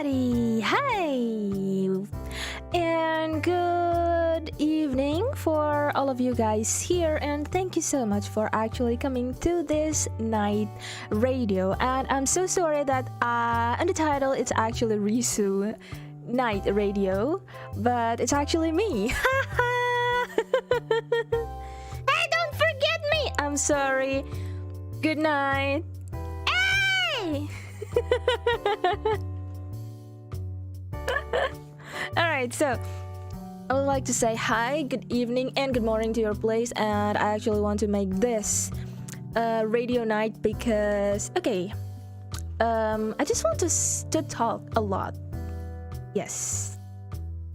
everybody! Hi! And good evening for all of you guys here, and thank you so much for actually coming to this night radio. And I'm so sorry that on the title it's actually Risu Night Radio, but it's actually me. Hey, don't forget me! I'm sorry. Good night. Hey! Alright, so I would like to say hi, good evening, and good morning to your place. And I actually want to make this radio night because, okay, I just want to talk a lot. Yes.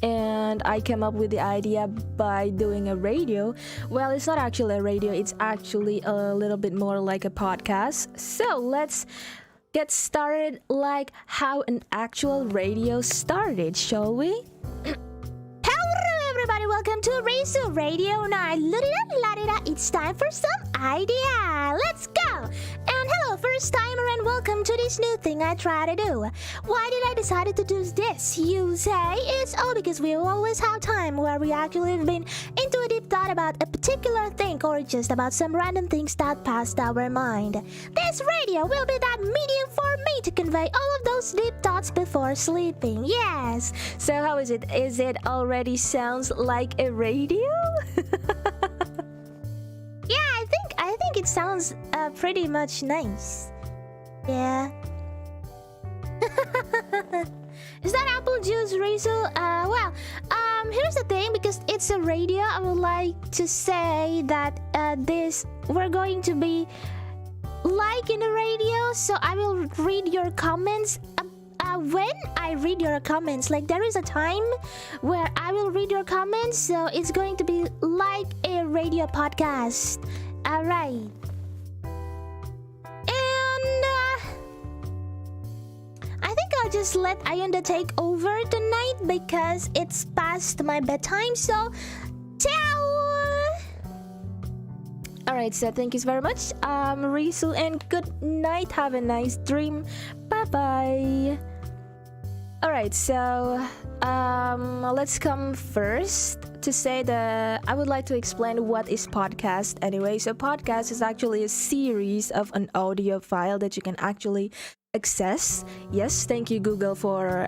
And I came up with the idea by doing a radio. Well, it's not actually a radio, it's actually a little bit more like a podcast. So let's get started like how an actual radio started, shall we? Hello everybody, welcome to Risu Radio Night. La-di-da, it's time for some idea. Let's go! And hello first timer and welcome to this new thing I try to do. Why did I decide to do this, you say? It's all because we always have time where we actually have been into a deep thought about a particular thing or just about some random things that passed our mind. This radio will be that medium for me to convey all of those deep thoughts before sleeping. Yes. So how is it? Is it already sounds like a radio? Yeah, I think it sounds pretty much nice. Yeah. Is that apple juice, Rizu? Here's the thing, because it's a radio, I would like to say that we're going to be like in a radio, so I will read your comments. When I read your comments, like there is a time where I will read your comments, so it's going to be like a radio podcast. Alright. And I think I'll just let Ayunda take over tonight because it's past my bedtime, so ciao! Alright, so thank you very much, Risu, and good night. Have a nice dream. Bye-bye. Alright, so let's come first to say that I would like to explain what is podcast anyway. So podcast is actually a series of an audio file that you can actually access. Yes, thank you Google for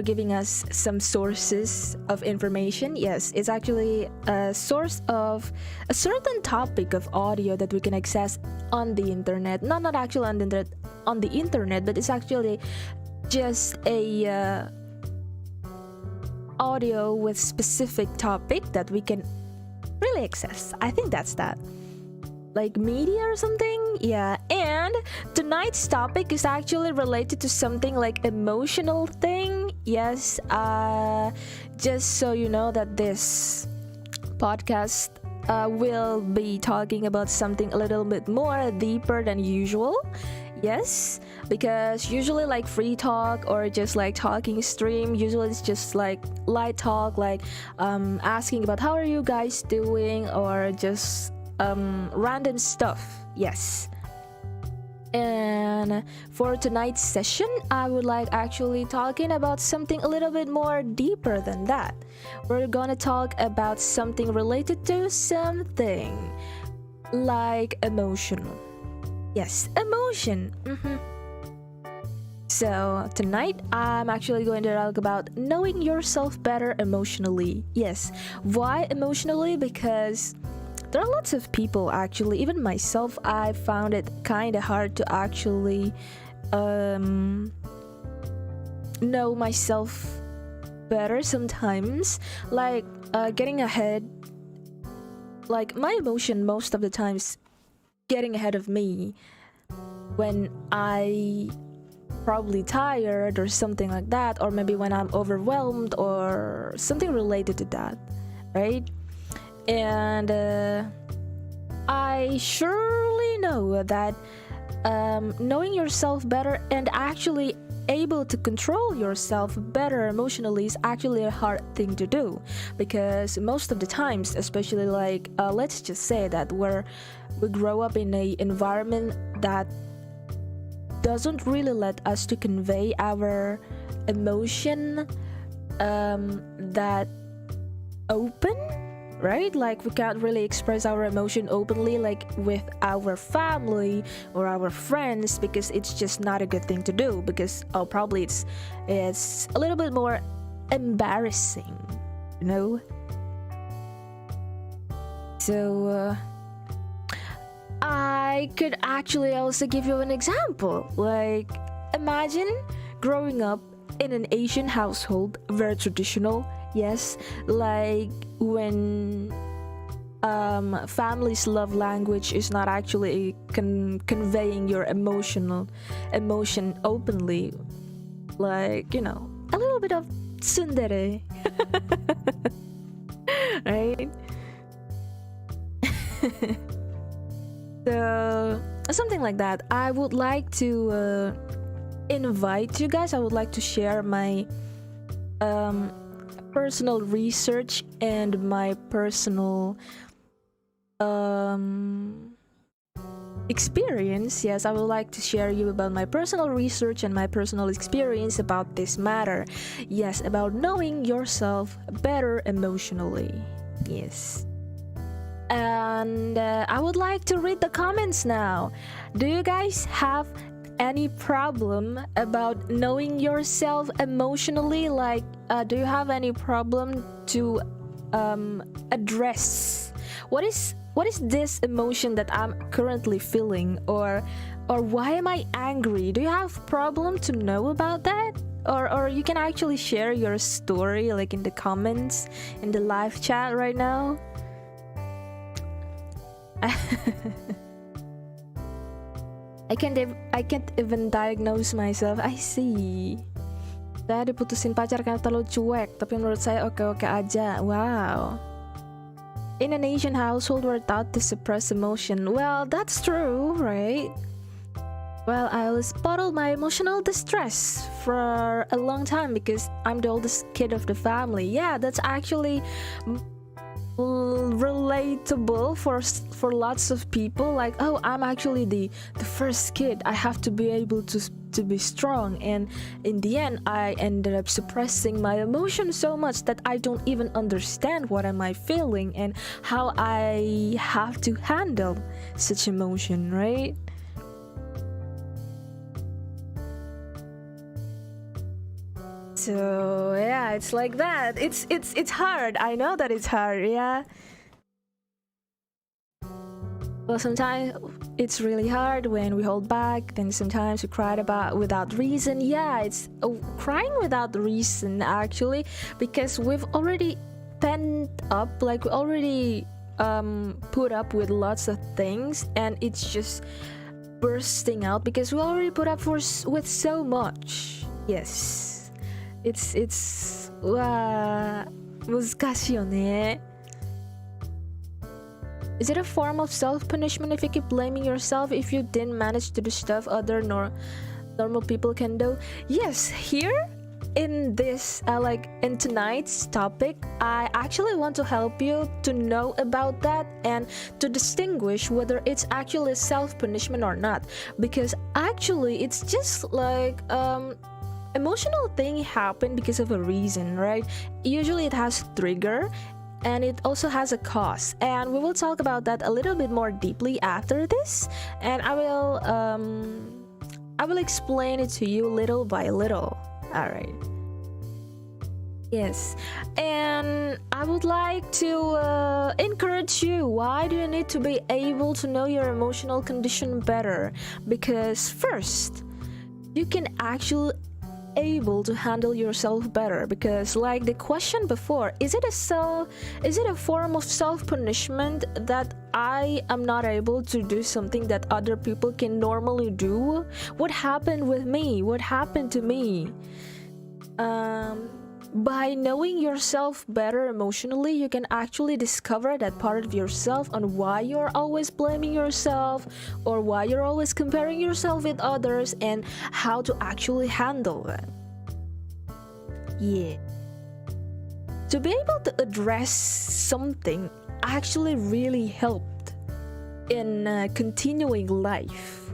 giving us some sources of information. Yes, it's actually a source of a certain topic of audio that we can access on the internet. Not actually on the internet, but it's actually just a audio with specific topic that we can really access. I think that's that. Like media or something? Yeah. And tonight's topic is actually related to something like emotional thing. Yes. Just so you know that this podcast will be talking about something a little bit more deeper than usual. Yes, because usually like free talk or just like talking stream, usually it's just like light talk, like asking about how are you guys doing, or just random stuff. Yes. And for tonight's session, I would like actually talking about something a little bit more deeper than that. We're gonna talk about something related to something like emotion. Yes, emotion. So tonight I'm actually going to talk about knowing yourself better emotionally. Yes, why emotionally? Because there are lots of people actually, even myself, I found it kind of hard to actually know myself better sometimes. Like getting ahead, like my emotion most of the times getting ahead of me when I probably tired or something like that, or maybe when I'm overwhelmed or something related to that, right? And I surely know that knowing yourself better and actually able to control yourself better emotionally is actually a hard thing to do, because most of the times, especially like let's just say that we grow up in a environment that doesn't really let us to convey our emotion that open, right? Like we can't really express our emotion openly like with our family or our friends, because it's just not a good thing to do, because probably it's a little bit more embarrassing, you know. So I could actually also give you an example. Like, imagine growing up in an Asian household, very traditional, yes, like when family's love language is not actually conveying your emotion openly, like, you know, a little bit of tsundere. Right? So something like that. I would like to invite you guys. I would like to share my personal research and my personal experience. Yes, I would like to share you about my personal research and my personal experience about this matter. Yes, about knowing yourself better emotionally. Yes. And I would like to read the comments now. Do you guys have any problem about knowing yourself emotionally? Like, do you have any problem to address what is this emotion that I'm currently feeling, or why am I angry? Do you have problem to know about that? Or you can actually share your story like in the comments in the live chat right now. I can't even diagnose myself. I see. Saya diputusin pacar karena terlalu cuek, tapi menurut saya oke-oke aja. Wow. In an Asian household, we're taught to suppress emotion. Well, that's true, right? Well, I always bottled my emotional distress for a long time because I'm the oldest kid of the family. Yeah, that's actually relatable for lots of people. Like, oh, I'm actually the first kid, I have to be able to be strong, and in the end I ended up suppressing my emotions so much that I don't even understand what am I feeling and how I have to handle such emotion, right? So yeah, it's like that. It's hard. I know that it's hard. Yeah. Well, sometimes it's really hard when we hold back. Then sometimes we cry about without reason. Yeah, it's crying without reason actually, because we've already pent up. Like we already put up with lots of things, and it's just bursting out because we already put up with so much. Yes. It's 難しいよね. Is it a form of self-punishment if you keep blaming yourself if you didn't manage to do stuff other normal people can do? Yes, here in this like in tonight's topic, I actually want to help you to know about that and to distinguish whether it's actually self-punishment or not, because actually it's just like emotional thing happen because of a reason, right? Usually it has a trigger and it also has a cause, and we will talk about that a little bit more deeply after this, and I will explain it to you little by little. All right. Yes, and I would like to encourage you. Why do you need to be able to know your emotional condition better? Because first, you can actually able to handle yourself better, because like the question before, is it a form of self-punishment that I am not able to do something that other people can normally do? What happened with me? What happened to me? By knowing yourself better emotionally, you can actually discover that part of yourself on why you're always blaming yourself or why you're always comparing yourself with others, and how to actually handle that. Yeah. To be able to address something actually really helped in continuing life.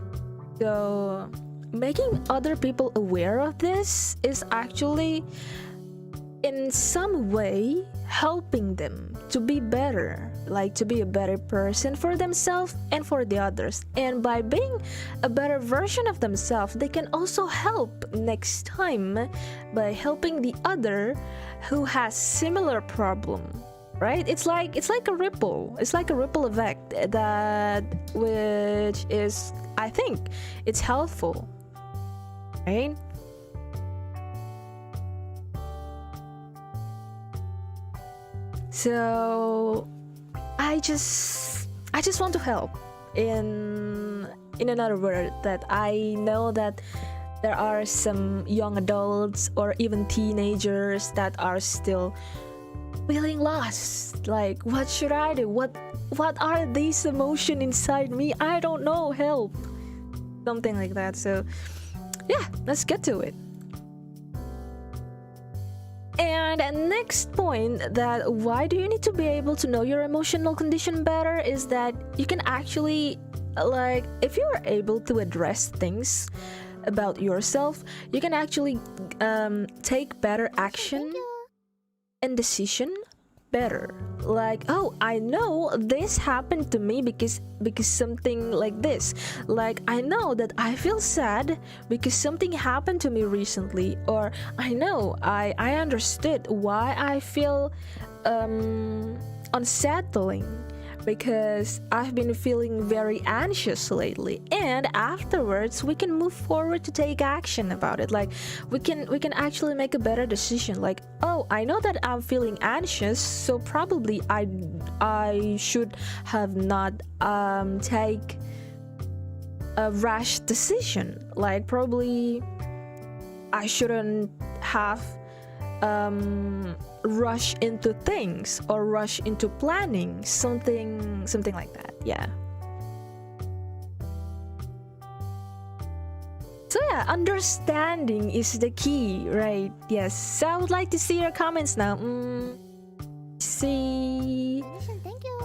So making other people aware of this is actually in some way helping them to be better, like to be a better person for themselves and for the others. And by being a better version of themselves, they can also help next time by helping the other who has similar problem, right? It's like a ripple effect that, which is, I think it's helpful, right? So I just want to help in another word, that I know that there are some young adults or even teenagers that are still feeling lost. Like, what should I do? What are these emotions inside me? I don't know, help. Something like that. So yeah, let's get to it. And next point, that why do you need to be able to know your emotional condition better, is that you can actually, like, if you are able to address things about yourself, you can actually take better action and decision better. Like, oh, I know this happened to me because something like this. Like, I know that I feel sad because something happened to me recently, or I know I understood why I feel unsettling because I've been feeling very anxious lately. And afterwards we can move forward to take action about it. Like, we can actually make a better decision. Like, oh, I know that I'm feeling anxious, so probably I should have not take a rash decision. Like, probably I shouldn't have rush into things or rush into planning something like that. Yeah. So yeah, understanding is the key, right? Yes. So I would like to see your comments now. See. Thank you.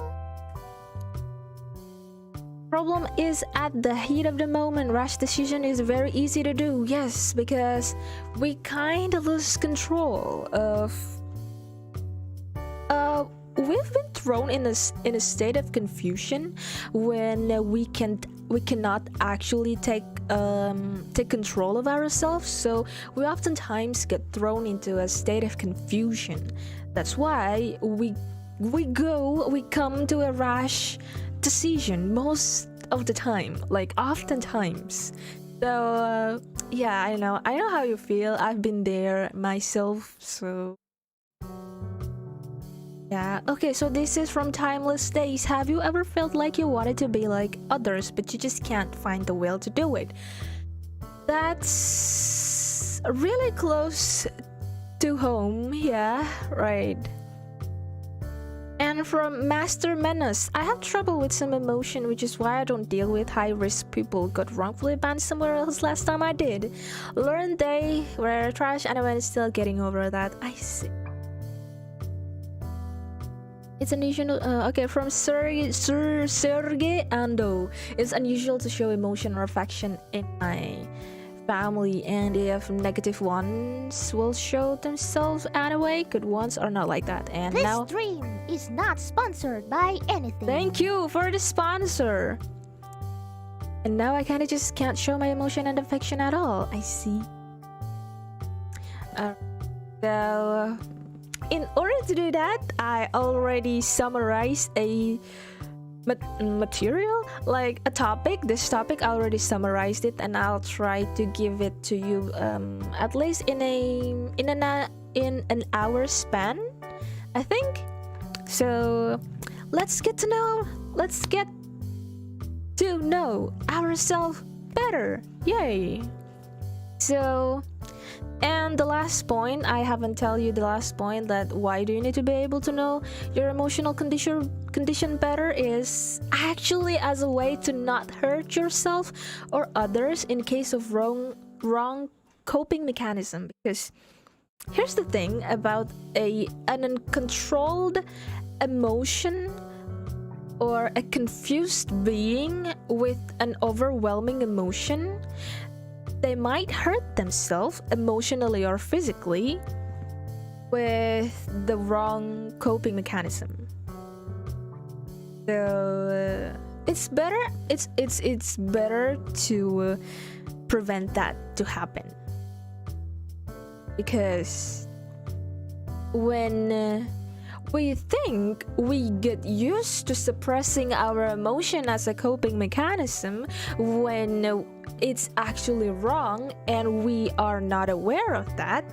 Problem is, at the heat of the moment, rash decision is very easy to do. Yes, because we kind of lose control of. We've been thrown in a state of confusion when we cannot actually take control of ourselves. So we oftentimes get thrown into a state of confusion. That's why we come to a rash decision most of the time, like oftentimes. So yeah, I know how you feel. I've been there myself. So yeah. Okay, so this is from Timeless Days. Have you ever felt like you wanted to be like others, but you just can't find the will to do it? That's really close to home. Yeah, right. And from Master Menace, I have trouble with some emotion, which is why I don't deal with high-risk people. Got wrongfully banned somewhere else last time I did. Learned they were trash and I'm still getting over that. I see. It's unusual. Okay, from Sergey Ando. It's unusual to show emotion or affection in my family, and if negative ones will show themselves anyway, good ones are not like that. And This now, stream is not sponsored by anything. thank you for the sponsor. And now I kind of just can't show my emotion and affection at all. I see. So, in order to do that, I already summarized a material, like a topic. This topic, I already summarized it, and I'll try to give it to you at least in an hour span, I think. So let's get to know ourselves better. Yay. So, and the last point, I haven't tell you the last point, that why do you need to be able to know your emotional condition better, is actually as a way to not hurt yourself or others in case of wrong coping mechanism. Because here's the thing about an uncontrolled emotion or a confused being with an overwhelming emotion. they might hurt themselves emotionally or physically with the wrong coping mechanism. So it's better to prevent that to happen, because when we think we get used to suppressing our emotion as a coping mechanism, when it's actually wrong and we are not aware of that,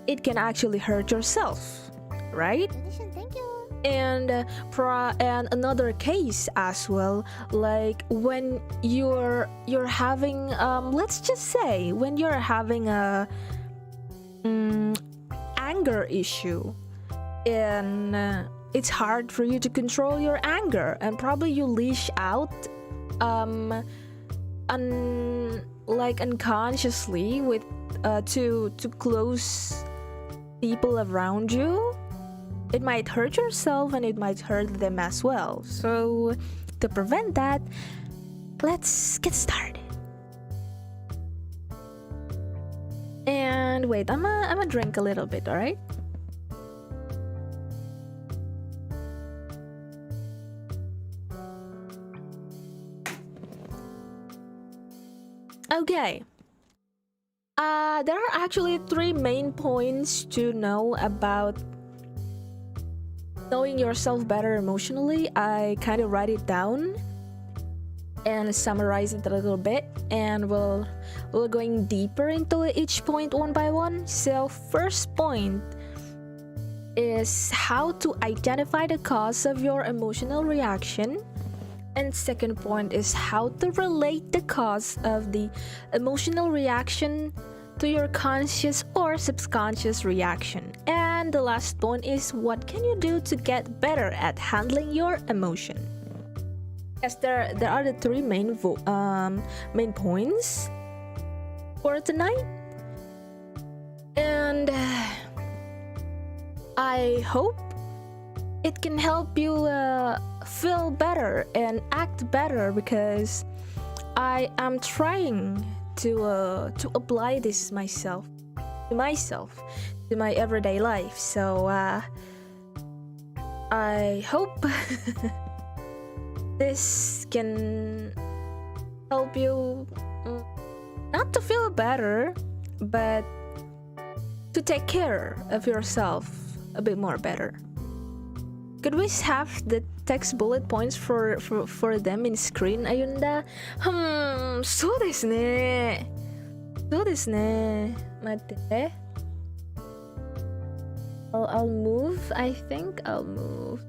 it can actually hurt yourself, right? Thank you. And another case as well, like when you're having let's just say when you're having a anger issue, and it's hard for you to control your anger, and probably you leash out unconsciously with to close people around you. It might hurt yourself and it might hurt them as well. So to prevent that, let's get started. And wait, I'm gonna drink a little bit, all right? Okay. There are actually 3 main points to know about knowing yourself better emotionally. I kind of write it down and summarize it a little bit, and we're going deeper into each point one by one. So first point is how to identify the cause of your emotional reaction, and second point is how to relate the cause of the emotional reaction to your conscious or subconscious reaction. And the last point is what can you do to get better at handling your emotion. Yes, there are the 3 main points for tonight, and I hope it can help you feel better and act better, because I am trying to apply this to my everyday life. So I hope this can help you not to feel better, but to take care of yourself a bit more better. Could we have the text bullet points for them in screen, Ayunda? そうですね。そうですね。待って。I'll move. I think I'll move.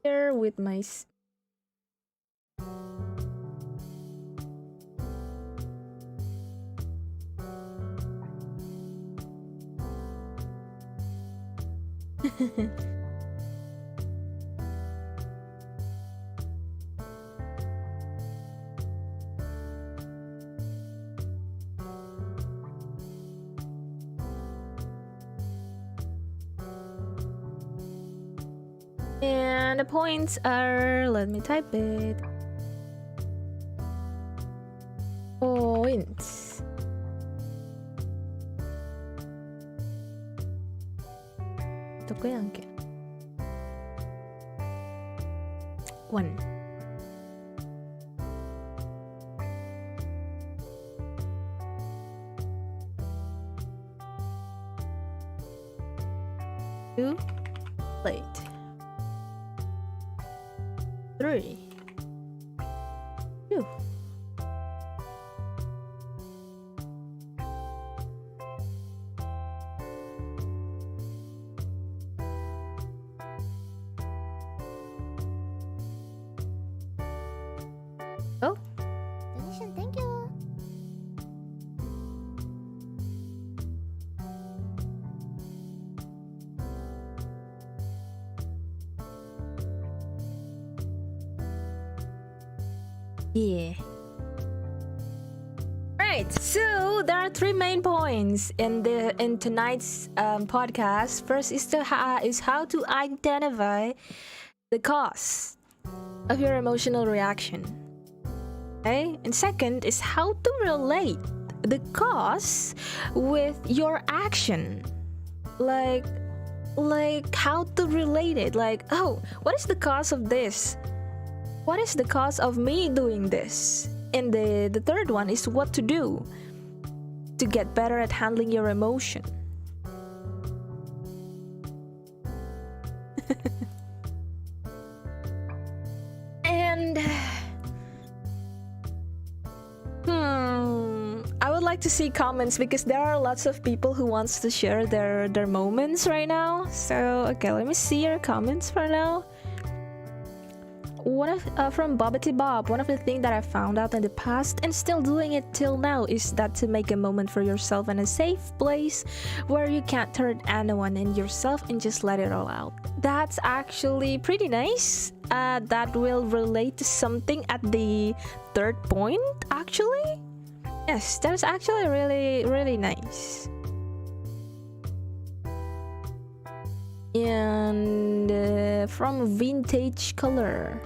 Here with my. And the points are, let me type it. Points. Ito ko yan ke. 1. Two. Plate. 3. 2. Oh. Donation, thank you. Yeah. Right. So there are 3 main points in tonight's podcast. First is how to identify the cause of your emotional reaction. Okay? And second is how to relate the cause with your action. Like how to relate it. Like, oh, what is the cause of this? What is the cause of me doing this? And the third one is what to do to get better at handling your emotion. And I would like to see comments because there are lots of people who wants to share their moments right now. So okay, let me see your comments for now. From Bobbity Bob, one of the things that I found out in the past and still doing it till now is that to make a moment for yourself in a safe place where you can't hurt anyone and yourself and just let it all out. That's actually pretty nice. That will relate to something at the third point, actually. Yes, that's actually really, really nice. And from Vintage Color,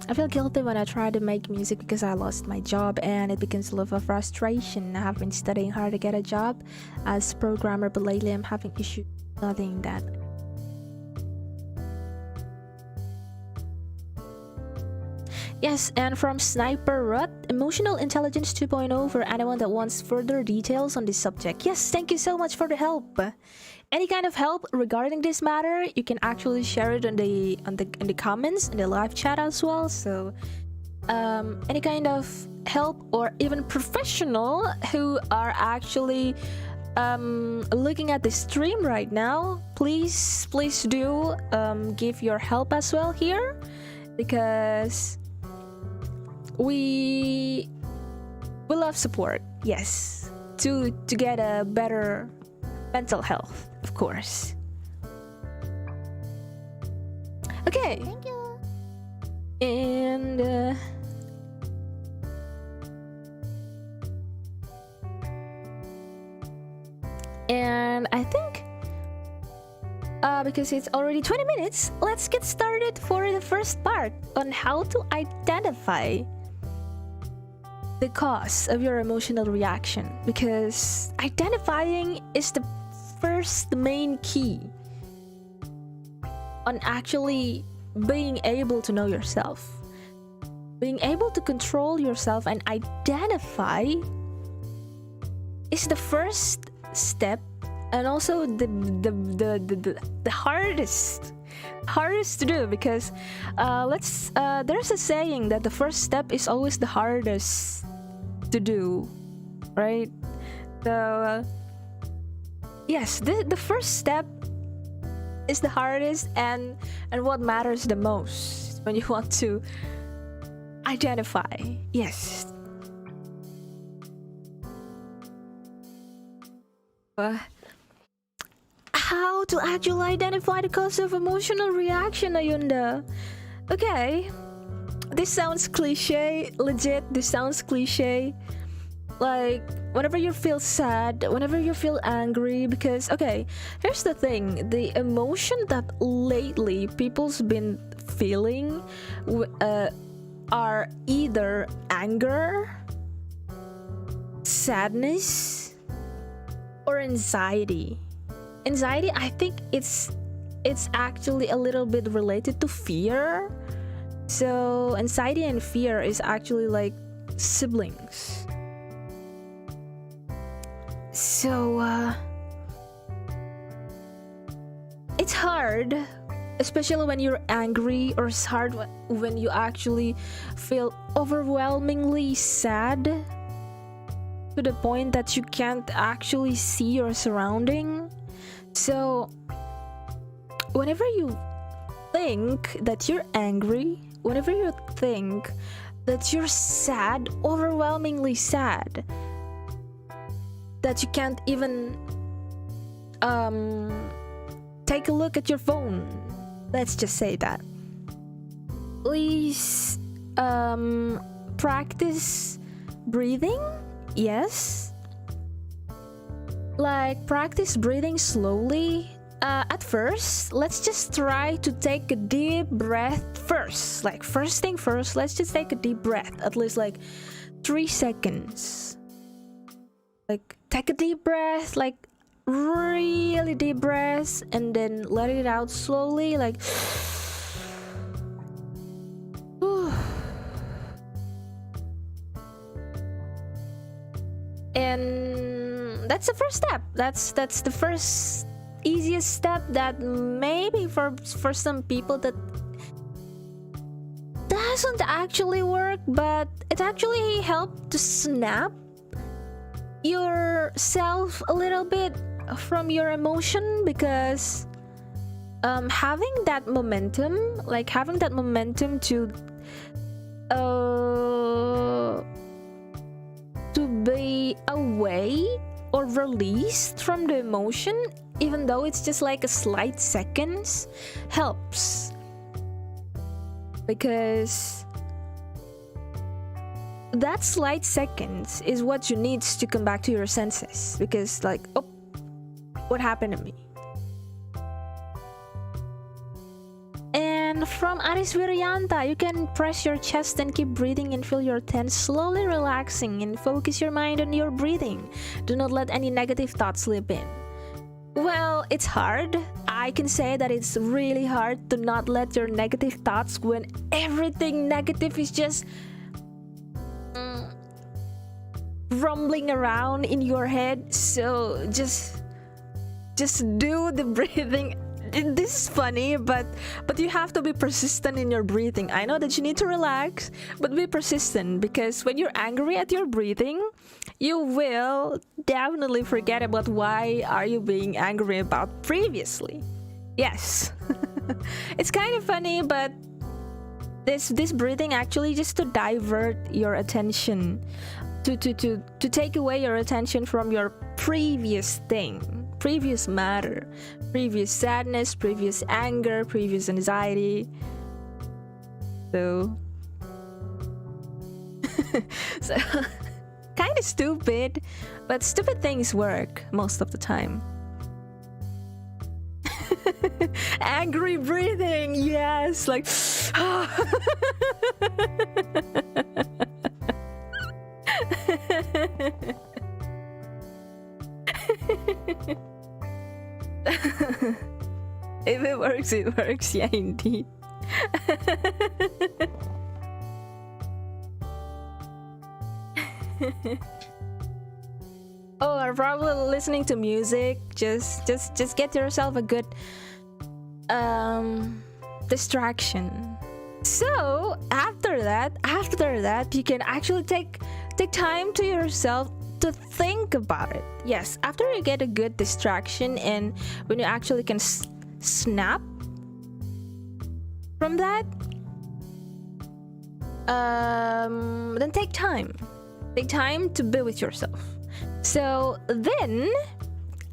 I feel guilty when I try to make music because I lost my job and it becomes a lot of frustration. I have been studying hard to get a job as programmer, but lately I'm having issues studying that. Yes, and from Sniper Rut, Emotional Intelligence 2.0 for anyone that wants further details on this subject. Yes, thank you so much for the help. Any kind of help regarding this matter, you can actually share it in the comments in the live chat as well. So any kind of help or even professional who are actually looking at the stream right now, please do give your help as well here, because we love support. Yes, to get a better mental health, of course. Okay. Thank you. And I think because it's already 20 minutes, let's get started for the first part on how to identify the cause of your emotional reaction, because identifying is the first main key on actually being able to know yourself, being able to control yourself and identify is the first step, and also the hardest to do, because there's a saying that the first step is always the hardest to do, right? So yes, the first step is the hardest and what matters the most when you want to identify. Yes. How to actually identify the cause of emotional reaction, Ayunda? Okay, this sounds cliche, legit, this sounds cliche. Like, whenever you feel sad, whenever you feel angry, because, okay, here's the thing, the emotion that lately people's been feeling are either anger, sadness, or anxiety. Anxiety, I think it's actually a little bit related to fear. So anxiety and fear is actually like siblings. So it's hard, especially when you're angry, or it's hard when you actually feel overwhelmingly sad to the point that you can't actually see your surrounding. So whenever you think that you're angry, whenever you think that you're sad, overwhelmingly sad, that you can't even take a look at your phone, let's just say that, please practice breathing. Yes, like practice breathing slowly, at first, let's just try to take a deep breath first. Like, first thing first, let's just take a deep breath, at least like 3 seconds. Like, take a deep breath, like really deep breaths, and then let it out slowly, like and that's the first step. That's the first easiest step that maybe for some people that doesn't actually work, but it actually helped to snap yourself a little bit from your emotion, because having that momentum to be away or released from the emotion, even though it's just like a slight seconds, helps, because that slight seconds is what you need to come back to your senses, because like, oh, what happened to me? And from Aris Wiryanta, you can press your chest and keep breathing and feel your tense slowly relaxing, and focus your mind on your breathing. Do not let any negative thoughts slip in. Well, it's hard. I can say that it's really hard to not let your negative thoughts, when everything negative is just rumbling around in your head. So just do the breathing. This is funny, but you have to be persistent in your breathing. I know that you need to relax, but be persistent, because when you're angry at your breathing, you will definitely forget about why are you being angry about previously. Yes. It's kind of funny, but this breathing actually just to divert your attention, to take away your attention from your previous thing, previous matter, previous sadness, previous anger, previous anxiety. So kind of stupid, but stupid things work most of the time. Angry breathing, yes, like if it works, it works. Yeah, indeed. Oh, or probably listening to music. Just get yourself a good distraction. So after that, you can actually take time to yourself to think about it. Yes, after you get a good distraction, and when you actually can snap from that, then take time to be with yourself. So then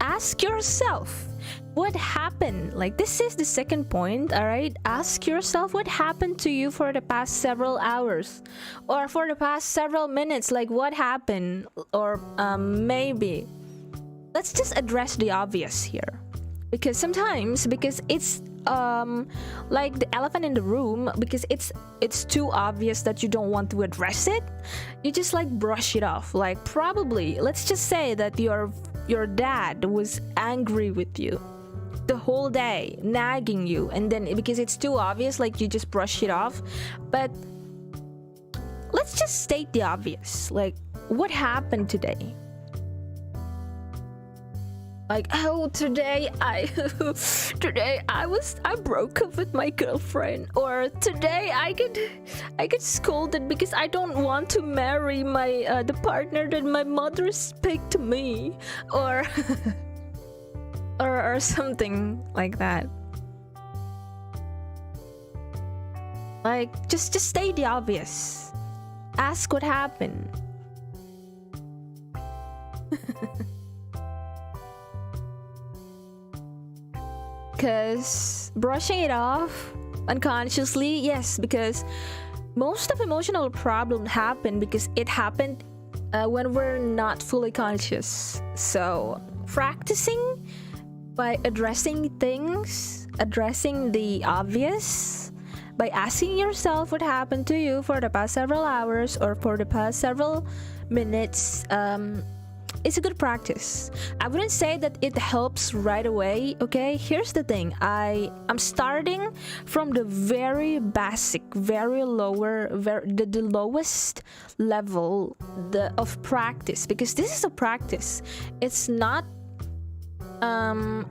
ask yourself, what happened? Like, this is the second point, all right? Ask yourself what happened to you for the past several hours, or for the past several minutes. Like, what happened? Or maybe let's just address the obvious here, because sometimes, because it's like the elephant in the room, because it's too obvious that you don't want to address it, you just like brush it off. Like, probably, let's just say that your dad was angry with you the whole day, nagging you, and then because it's too obvious, like, you just brush it off. But let's just state the obvious, like, what happened today? Like, oh, today I broke up with my girlfriend, or today I get scolded because I don't want to marry my the partner that my mother picked to me, or or something like that. Like, just state the obvious. Ask what happened. Because brushing it off unconsciously, yes, because most of emotional problems happen because it happened when we're not fully conscious. So practicing by addressing things, addressing the obvious, by asking yourself what happened to you for the past several hours or for the past several minutes. It's a good practice. I wouldn't say that it helps right away, okay? Here's the thing. I'm starting from the very basic, very lower, the lowest level of practice, because this is a practice. It's not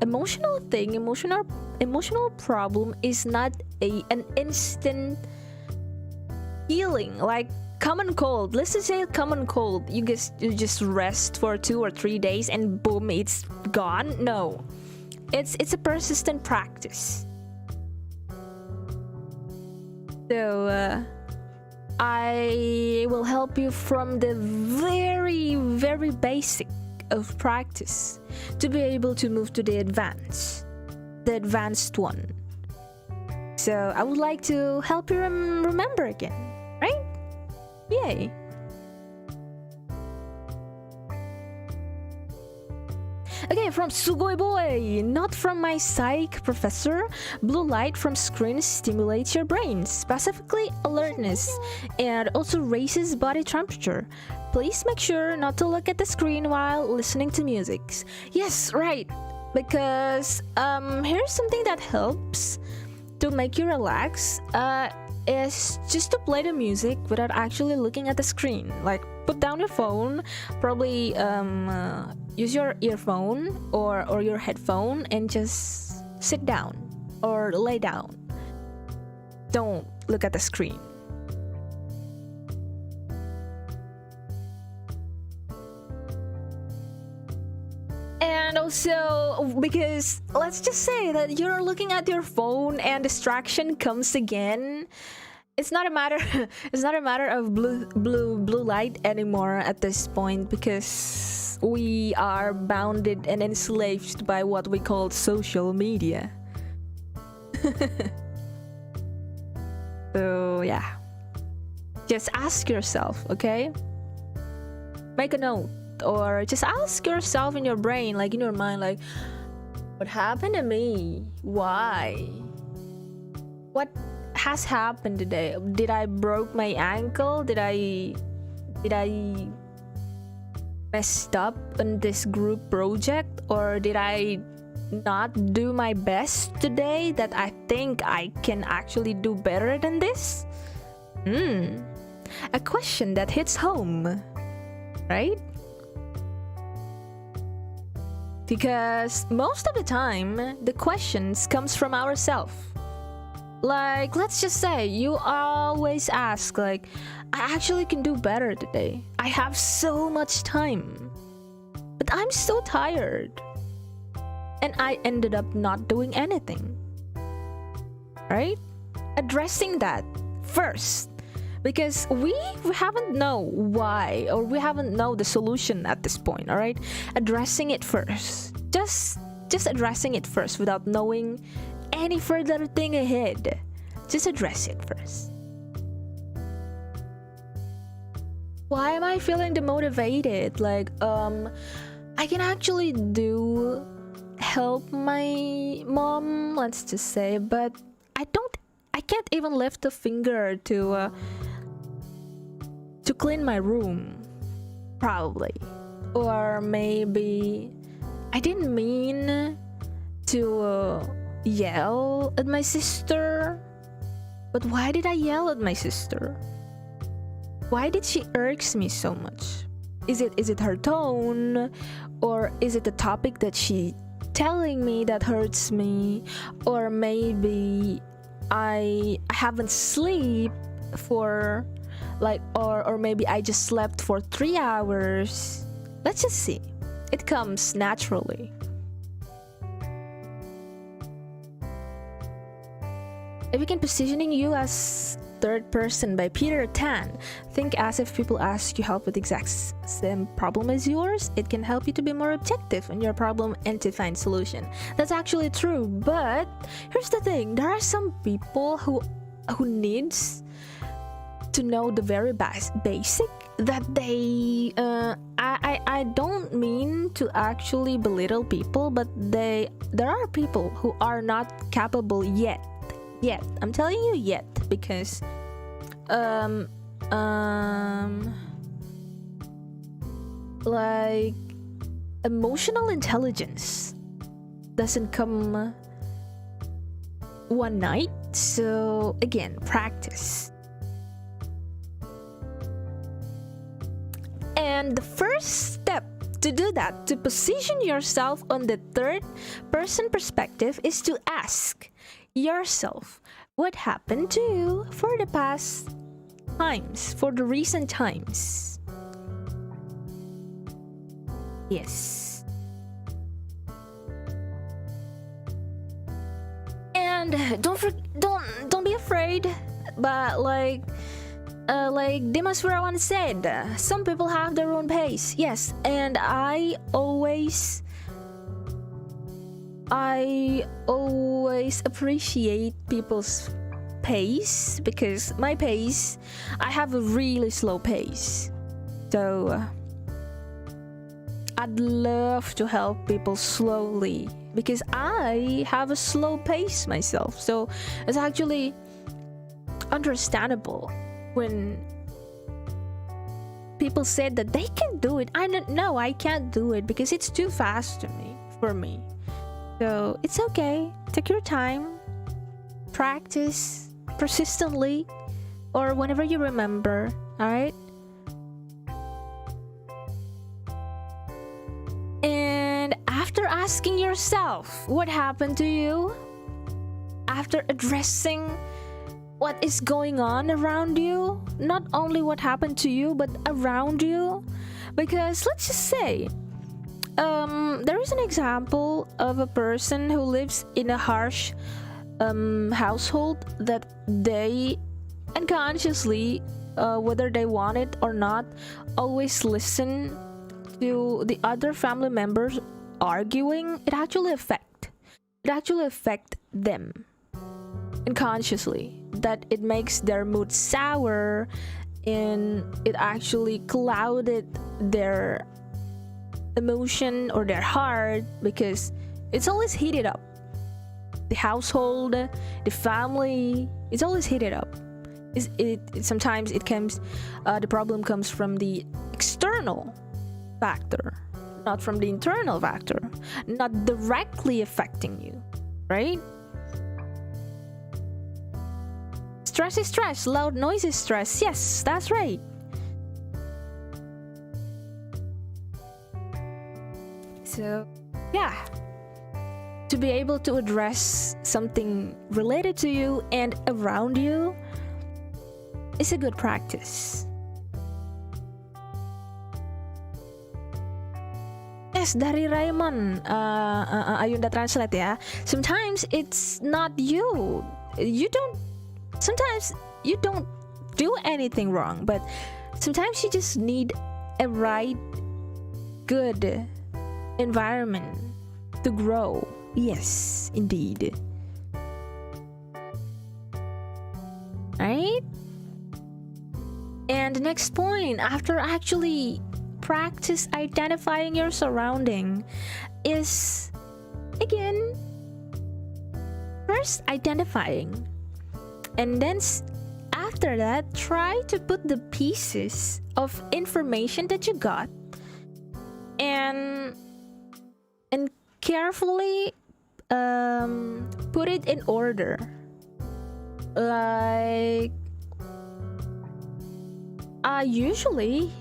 emotional thing. Emotional problem is not an instant healing, like common cold. Let's just say common cold. You just rest for 2 or 3 days and boom, it's gone. No, it's a persistent practice. So I will help you from the very, very basic of practice to be able to move to the advanced one. So I would like to help you remember again, right? Yay! Okay, from Sugoi Boy, not from my psych professor. Blue light from screen stimulates your brain, specifically alertness, and also raises body temperature. Please make sure not to look at the screen while listening to music. Yes, right. Because here's something that helps to make you relax. Is just to play the music without actually looking at the screen. Like, put down your phone, probably use your earphone or your headphone and just sit down or lay down. Don't look at the screen. And also, because let's just say that you're looking at your phone and distraction comes again. It's not a matter of blue light anymore at this point, because we are bounded and enslaved by what we call social media. So yeah, just ask yourself, okay? Make a note. Or just ask yourself in your brain, like in your mind, like, what happened to me? Why? What has happened today? Did I broke my ankle? Did I messed up in this group project? Or did I not do my best today that I think I can actually do better than this? A question that hits home, right? Because most of the time, the questions comes from ourselves. Like, let's just say you always ask, like, I actually can do better today. I have so much time, but I'm so tired. And I ended up not doing anything. Right? Addressing that first. Because we haven't know why, or we haven't know the solution at this point, all right? Addressing it first. Just addressing it first without knowing any further thing ahead. Just address it first. Why am I feeling demotivated? Like, I can actually help my mom, let's just say, but I can't even lift a finger to clean my room, probably. Or maybe I didn't mean to yell at my sister, but why did I yell at my sister? Why did she irks me so much? Is it her tone, or is it the topic that she telling me that hurts me? Or maybe I haven't sleep for like, or maybe I just slept for 3 hours. Let's just see. It comes naturally. If we can positioning you as third person by Peter Tan, think as if people ask you help with the exact same problem as yours. It can help you to be more objective in your problem and to find solution. That's actually true, but here's the thing. There are some people who needs to know the very basic that they I don't mean to actually belittle people, but there are people who are not capable yet. I'm telling you yet, because like emotional intelligence doesn't come one night. So again, practice. And the first step to do that, to position yourself on the third person perspective, is to ask yourself what happened to you for the past times, for the recent times. Yes. And don't be afraid, but like Dimas Wirawan said, some people have their own pace. Yes, and I always appreciate people's pace, because my pace, I have a really slow pace. So I'd love to help people slowly, because I have a slow pace myself. So it's actually understandable when people said that they can do it. I don't know, I can't do it because it's too fast for me. So it's okay. Take your time. Practice persistently, or whenever you remember. Alright? And after asking yourself what happened to you, after addressing what is going on around you, not only what happened to you, but around you, because let's just say there is an example of a person who lives in a harsh household that they unconsciously, whether they want it or not, always listen to the other family members arguing. It actually affect them unconsciously, that it makes their mood sour, and it actually clouded their emotion or their heart, because it's always heated up. The household, the family, it's always heated up. Sometimes it comes, the problem comes from the external factor, not from the internal factor, not directly affecting you, right? Stress is stress, loud noise is stress. Yes, that's right. So, yeah. To be able to address something related to you and around you is a good practice. Yes, dari Raymond, Ayunda translate ya. Sometimes it's not you. Sometimes you don't do anything wrong, but sometimes you just need a right, good environment to grow. Yes, indeed. Right? And the next point, after actually practice identifying your surrounding, is again first identifying, and then after that try to put the pieces of information that you got and carefully put it in order. Like usually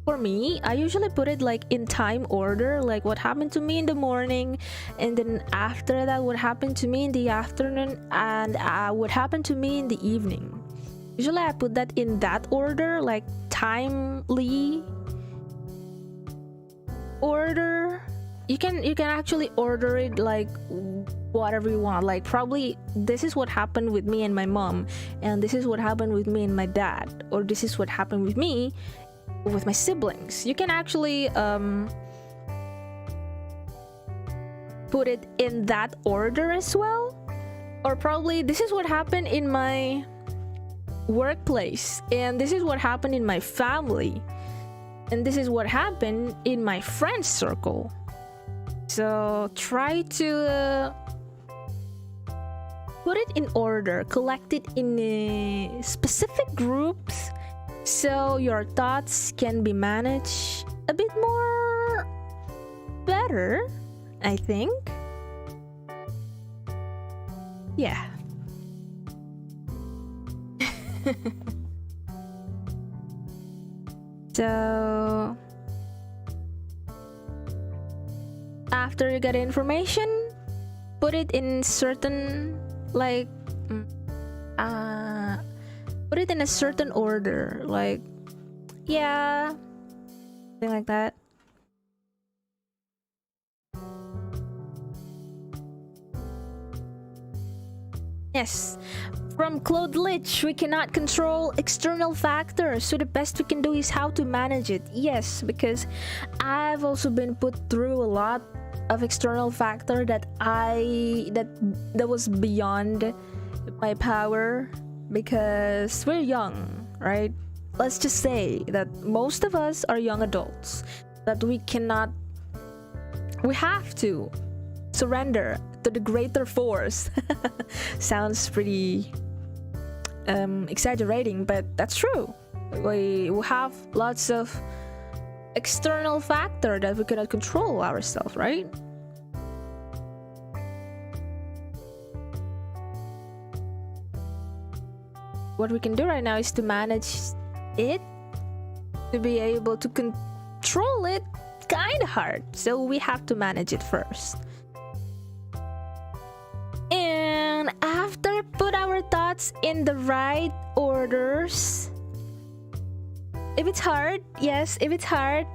for me, I usually put it like in time order, like what happened to me in the morning, and then after that what happened to me in the afternoon, and what happened to me in the evening. Usually I put that in that order, like timely order. You can actually order it like whatever you want. Like probably this is what happened with me and my mom, and this is what happened with me and my dad, or this is what happened with me with my siblings. You can actually put it in that order as well. Or probably this is what happened in my workplace, and this is what happened in my family, and this is what happened in my friend circle. So try to put it in order, collect it in specific groups, so your thoughts can be managed a bit more better, I think. Yeah. So after you get information, put it in certain put it in a certain order, like, yeah, something like that. Yes. From Claude Lich, we cannot control external factors, so the best we can do is how to manage it. Yes, because I've also been put through a lot of external factor that was beyond my power, because we're young, right? Let's just say that most of us are young adults, that we have to surrender to the greater force. Sounds pretty exaggerating, but that's true. We have lots of external factor that we cannot control ourselves, right? What we can do right now is to manage it, to be able to control it. Kind of hard, so we have to manage it first. And after put our thoughts in the right orders, if it's hard, yes, if it's hard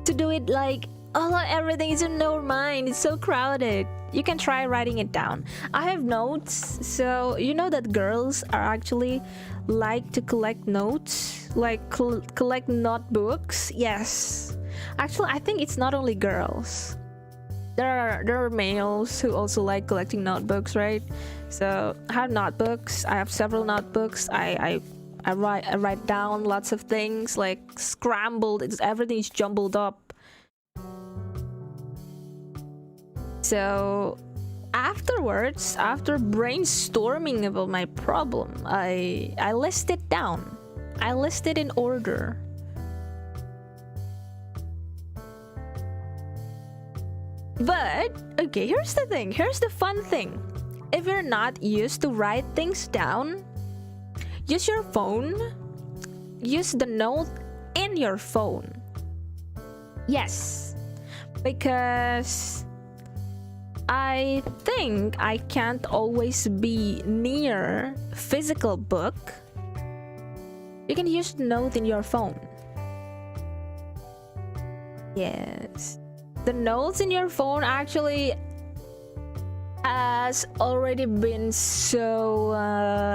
to do it, like, oh, everything is in your mind, it's so crowded, you can try writing it down. I have notes, so you know that girls are actually like to collect notes, like collect notebooks. Yes, actually I think it's not only girls. There are males who also like collecting notebooks, right? So I have notebooks. I have several notebooks. I write down lots of things, like scrambled. Everything is jumbled up. So afterwards, after brainstorming about my problem, I list it down. I list it in order. But, okay, here's the thing. Here's the fun thing. If you're not used to write things down, use your phone. Use the note in your phone. Yes. Because I think I can't always be near physical book. You can use the note in your phone. Yes. The notes in your phone actually has already been so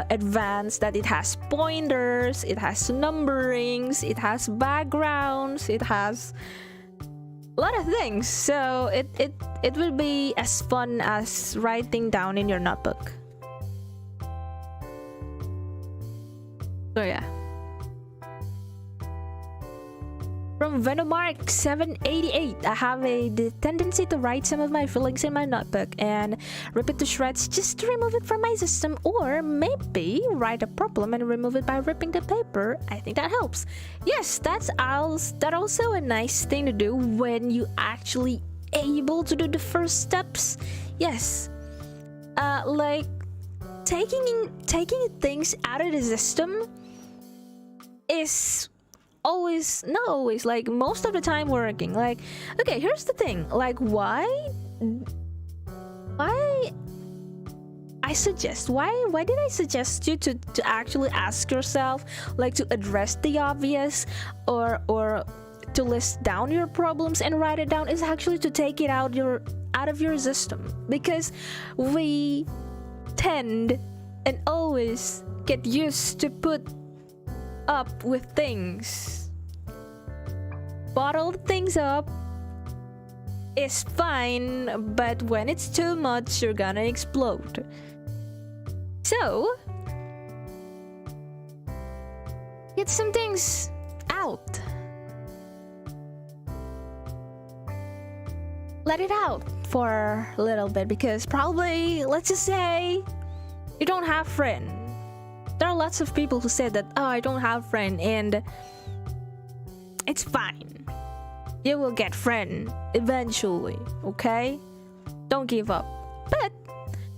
advanced that it has pointers, it has numberings, it has backgrounds, it has a lot of things. So it will be as fun as writing down in your notebook. So yeah. From Venomark 788, I have the tendency to write some of my feelings in my notebook and rip it to shreds just to remove it from my system, or maybe write a problem and remove it by ripping the paper. I think that helps. Yes, that's also a nice thing to do when you actually able to do the first steps. Yes, like taking things out of the system is not always, like most of the time working. Like, okay, here's the thing, like why did I suggest you to actually ask yourself, like, to address the obvious, or to list down your problems and write it down, is actually to take it out of your system, because we tend and always get used to put up with things. Bottle things up is fine, but when it's too much, you're gonna explode. So get some things out. Let it out for a little bit, because probably, let's just say, you don't have friend. There are lots of people who say that, oh, I don't have friend, and it's fine. You will get friend eventually, okay? Don't give up. But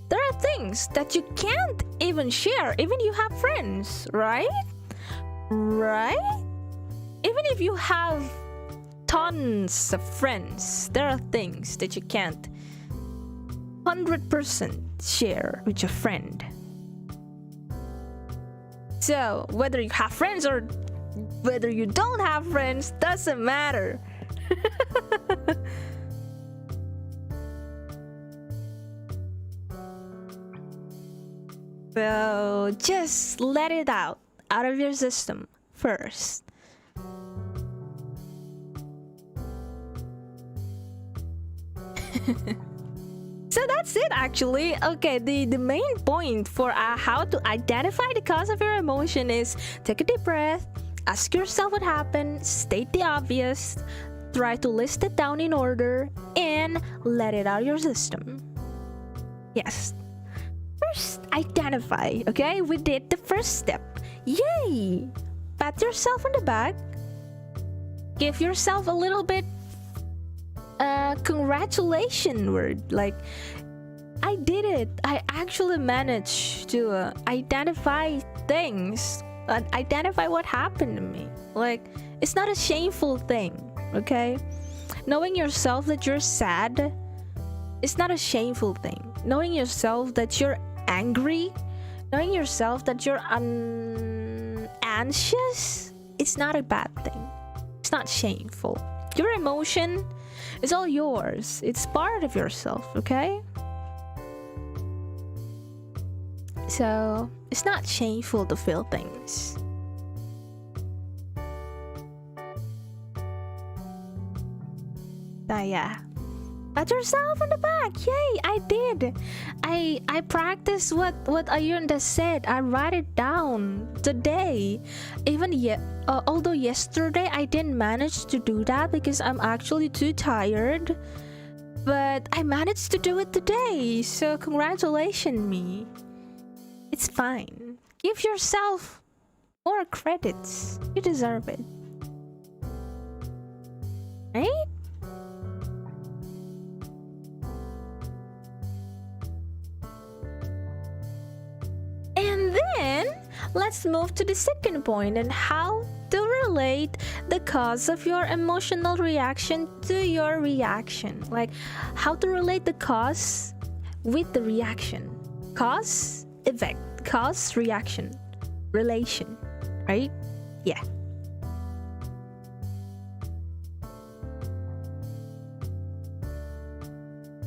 there are things that you can't even share, even you have friends, right? Right? Even if you have tons of friends, there are things that you can't 100% share with your friend. So whether you have friends or whether you don't have friends, doesn't matter. So just let it out of your system first. So that's it, actually. Okay, the main point for how to identify the cause of your emotion is take a deep breath, ask yourself what happened, state the obvious, try to list it down in order, and let it out of your system. Yes. First, identify. Okay, we did the first step. Yay! Pat yourself on the back. Give yourself a little bit congratulation word, like, I did it. I actually managed to identify things, identify what happened to me. Like, it's not a shameful thing, okay? Knowing yourself that you're sad, it's not a shameful thing. Knowing yourself that you're angry, knowing yourself that you're anxious, it's not a bad thing. It's not shameful. Your emotion is all yours. It's part of yourself, okay? So it's not shameful to feel things. Yeah. Pat yourself on the back. Yay, I did. I practiced what Ayunda said. I write it down today. Even although yesterday I didn't manage to do that because I'm actually too tired, but I managed to do it today. So congratulations me. It's fine. Give yourself more credits. You deserve it. Right? And then let's move to the second point and how to relate the cause of your emotional reaction to your reaction. Like how to relate the cause with the reaction. Cause, effect, cause, reaction, relation, right? Yeah.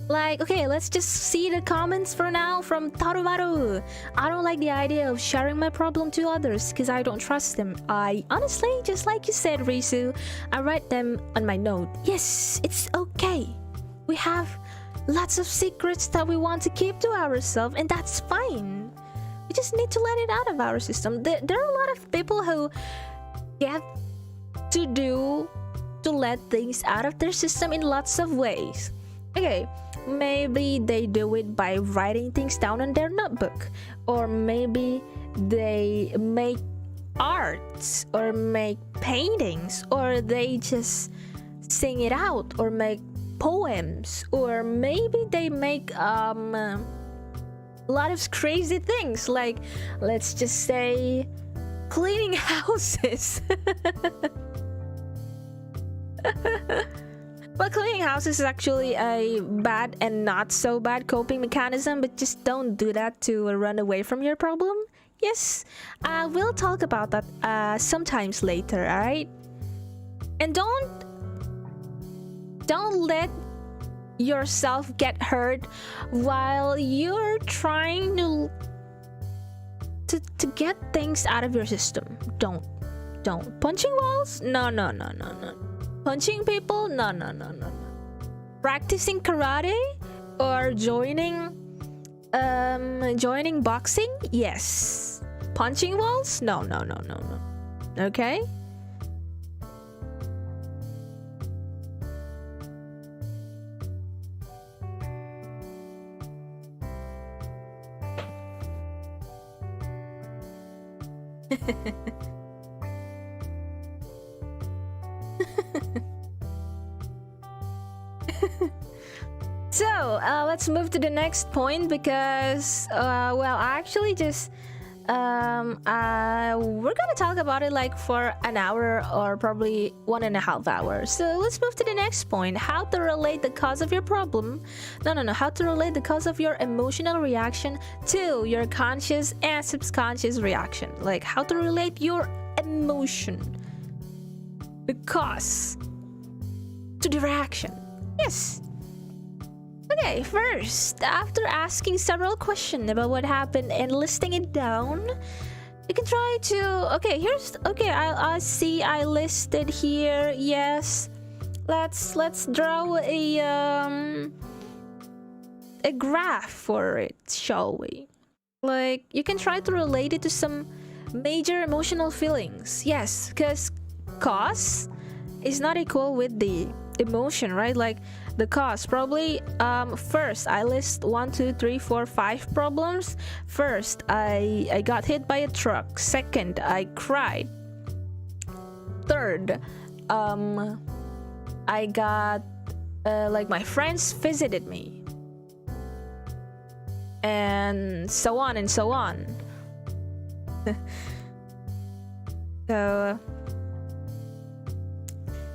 Like, okay, let's just see the comments for now from Tarumaru. I don't like the idea of sharing my problem to others because I don't trust them. I honestly, just like you said, Risu, I write them on my note. Yes, it's okay. We have lots of secrets that we want to keep to ourselves, and that's fine. We just need to let it out of our system. There are a lot of people who get to let things out of their system in lots of ways. Okay, maybe they do it by writing things down on their notebook, or maybe they make arts or make paintings, or they just sing it out or make poems, or maybe they make a lot of crazy things, like, let's just say, cleaning houses. Well, cleaning houses is actually a bad and not so bad coping mechanism, but just don't do that to run away from your problem. Yes, we'll talk about that sometimes later, alright? And don't let yourself get hurt while you're trying to get things out of your system. Don't. Punching walls? No. Punching people? No. Practicing karate or joining boxing? Yes. Punching walls? No. Okay? So let's move to the next point because well, I actually just we're gonna talk about it like for an hour or probably 1.5 hours. So let's move to the next point: how to relate the cause of your problem. No, how to relate the cause of your emotional reaction to your conscious and subconscious reaction. Like how to relate your emotion, the cause, to the reaction. Yes. Okay, first, after asking several questions about what happened and listing it down, you can try to. Okay, I see I listed here. Yes, let's draw a graph for it, shall we? Like you can try to relate it to some major emotional feelings. Yes, because cause is not equal with the emotion, right? Like the cause, probably first I list 1 2 3 4 5 problems. First, I got hit by a truck. Second, I cried. Third, I got like my friends visited me, and so on and so on. So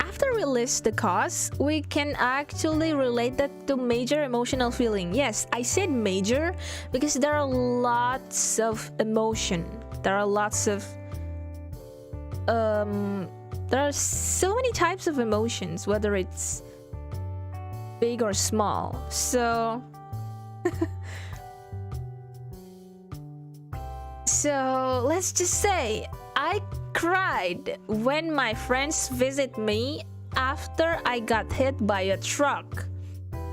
after we list the cause, we can actually relate that to major emotional feeling. Yes, I said major because there are lots of emotion. There are lots of there are so many types of emotions, whether it's big or small. So so let's just say I cried when my friends visit me after I got hit by a truck.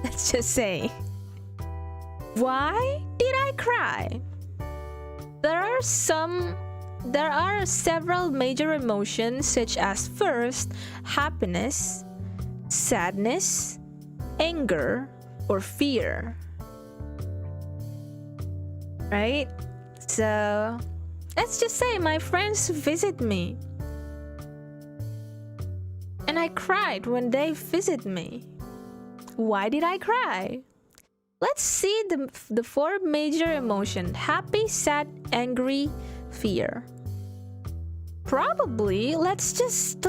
Let's just say. Why did I cry? There are several major emotions such as first, happiness, sadness, anger, or fear. Right? So let's just say my friends visit me and I cried when they visit me. Why did I cry? Let's see the 4 major emotions: happy, sad, angry, fear. Probably let's just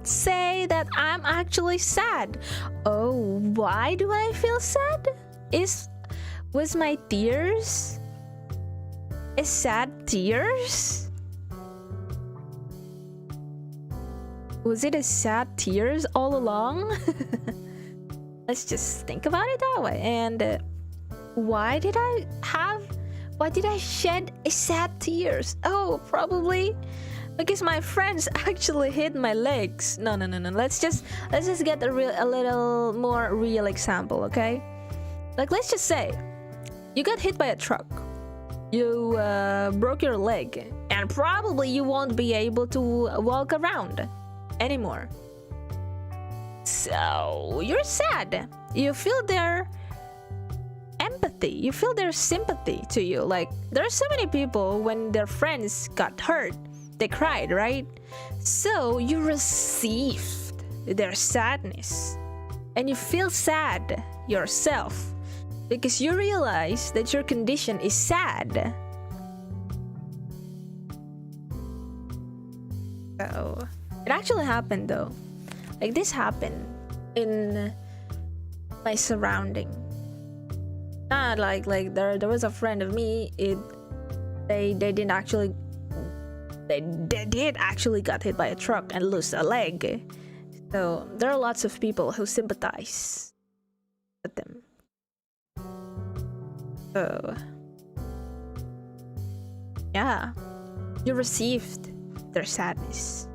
say that I'm actually sad. Oh, why do I feel sad? Was my tears is sad tears? Was it a sad tears all along? Let's just think about it that way. And why did I shed a sad tears? Oh, probably because my friends actually hit my legs. No. Let's just get a little more real example, okay? Like let's just say you got hit by a truck. You broke your leg, and probably you won't be able to walk around anymore. So you're sad. You feel their empathy. You feel their sympathy to you. Like there are so many people when their friends got hurt, they cried, right? So you received their sadness, and you feel sad yourself. Because you realize that your condition is sad. So it actually happened though. Like this happened in my surrounding. Not like there was a friend of me. They did actually got hit by a truck and lose a leg. So there are lots of people who sympathize with them. So, yeah, you received their sadness.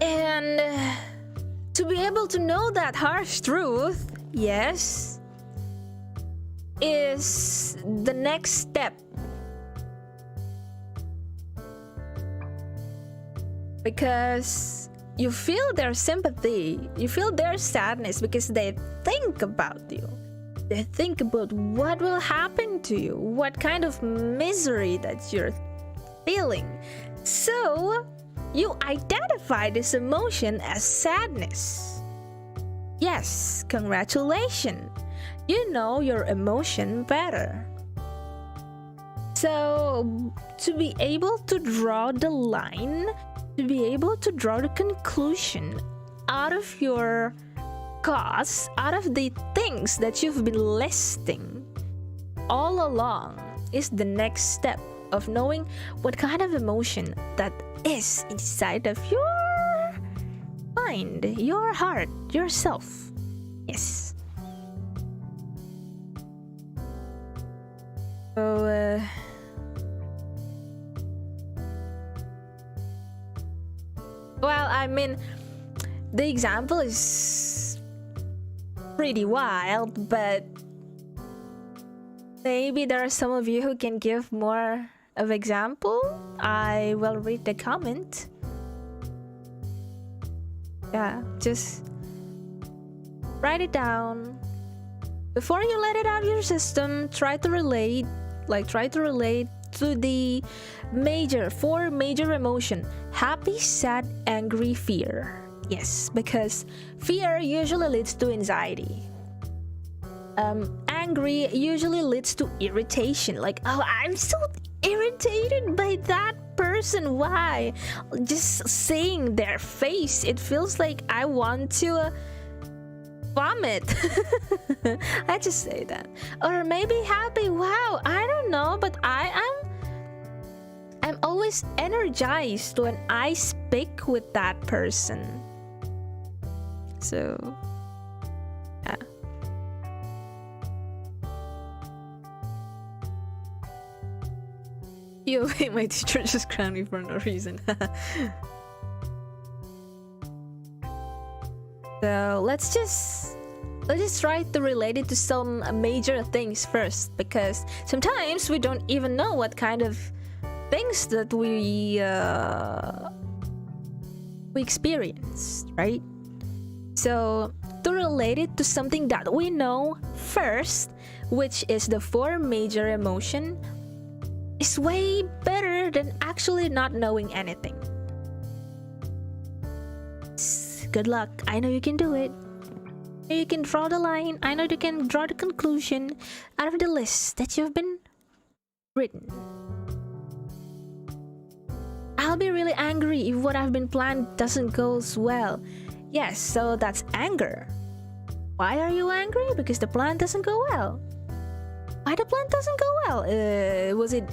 And to be able to know that harsh truth, yes, is the next step. Because you feel their sympathy, you feel their sadness because they think about you. They think about what will happen to you, what kind of misery that you're feeling. So you identify this emotion as sadness. Yes, congratulations. You know your emotion better. So to be able to draw the line, to be able to draw the conclusion out of your cause, out of the things that you've been listing all along, is the next step of knowing what kind of emotion that is inside of your mind, your heart, yourself. Yes. So, well, I mean, the example is pretty wild, but maybe there are some of you who can give more of example. I will read the comment. Yeah, just write it down. Before you let it out of your system, try to relate to the four major emotion: happy, sad, angry, fear. Yes, because fear usually leads to anxiety. Angry usually leads to irritation, like, oh, I'm so irritated by that person. Why? Just seeing their face, it feels like I want to vomit. I just say that. Or maybe happy. Wow, I don't know, but I'm always energized when I speak with that person. So yeah. You made my teacher just crown me for no reason. So let's just try to relate it to some major things first, because sometimes we don't even know what kind of things that we experience, right? So to relate it to something that we know first, which is the four major emotion, is way better than actually not knowing anything. Good luck. I know you can do it. You can draw the line. I know you can draw the conclusion out of the list that you've been written. I'll be really angry if what I've been planned doesn't go as well. Yes, so that's anger. Why are you angry? Because the plan doesn't go well. Why the plan doesn't go well? Was it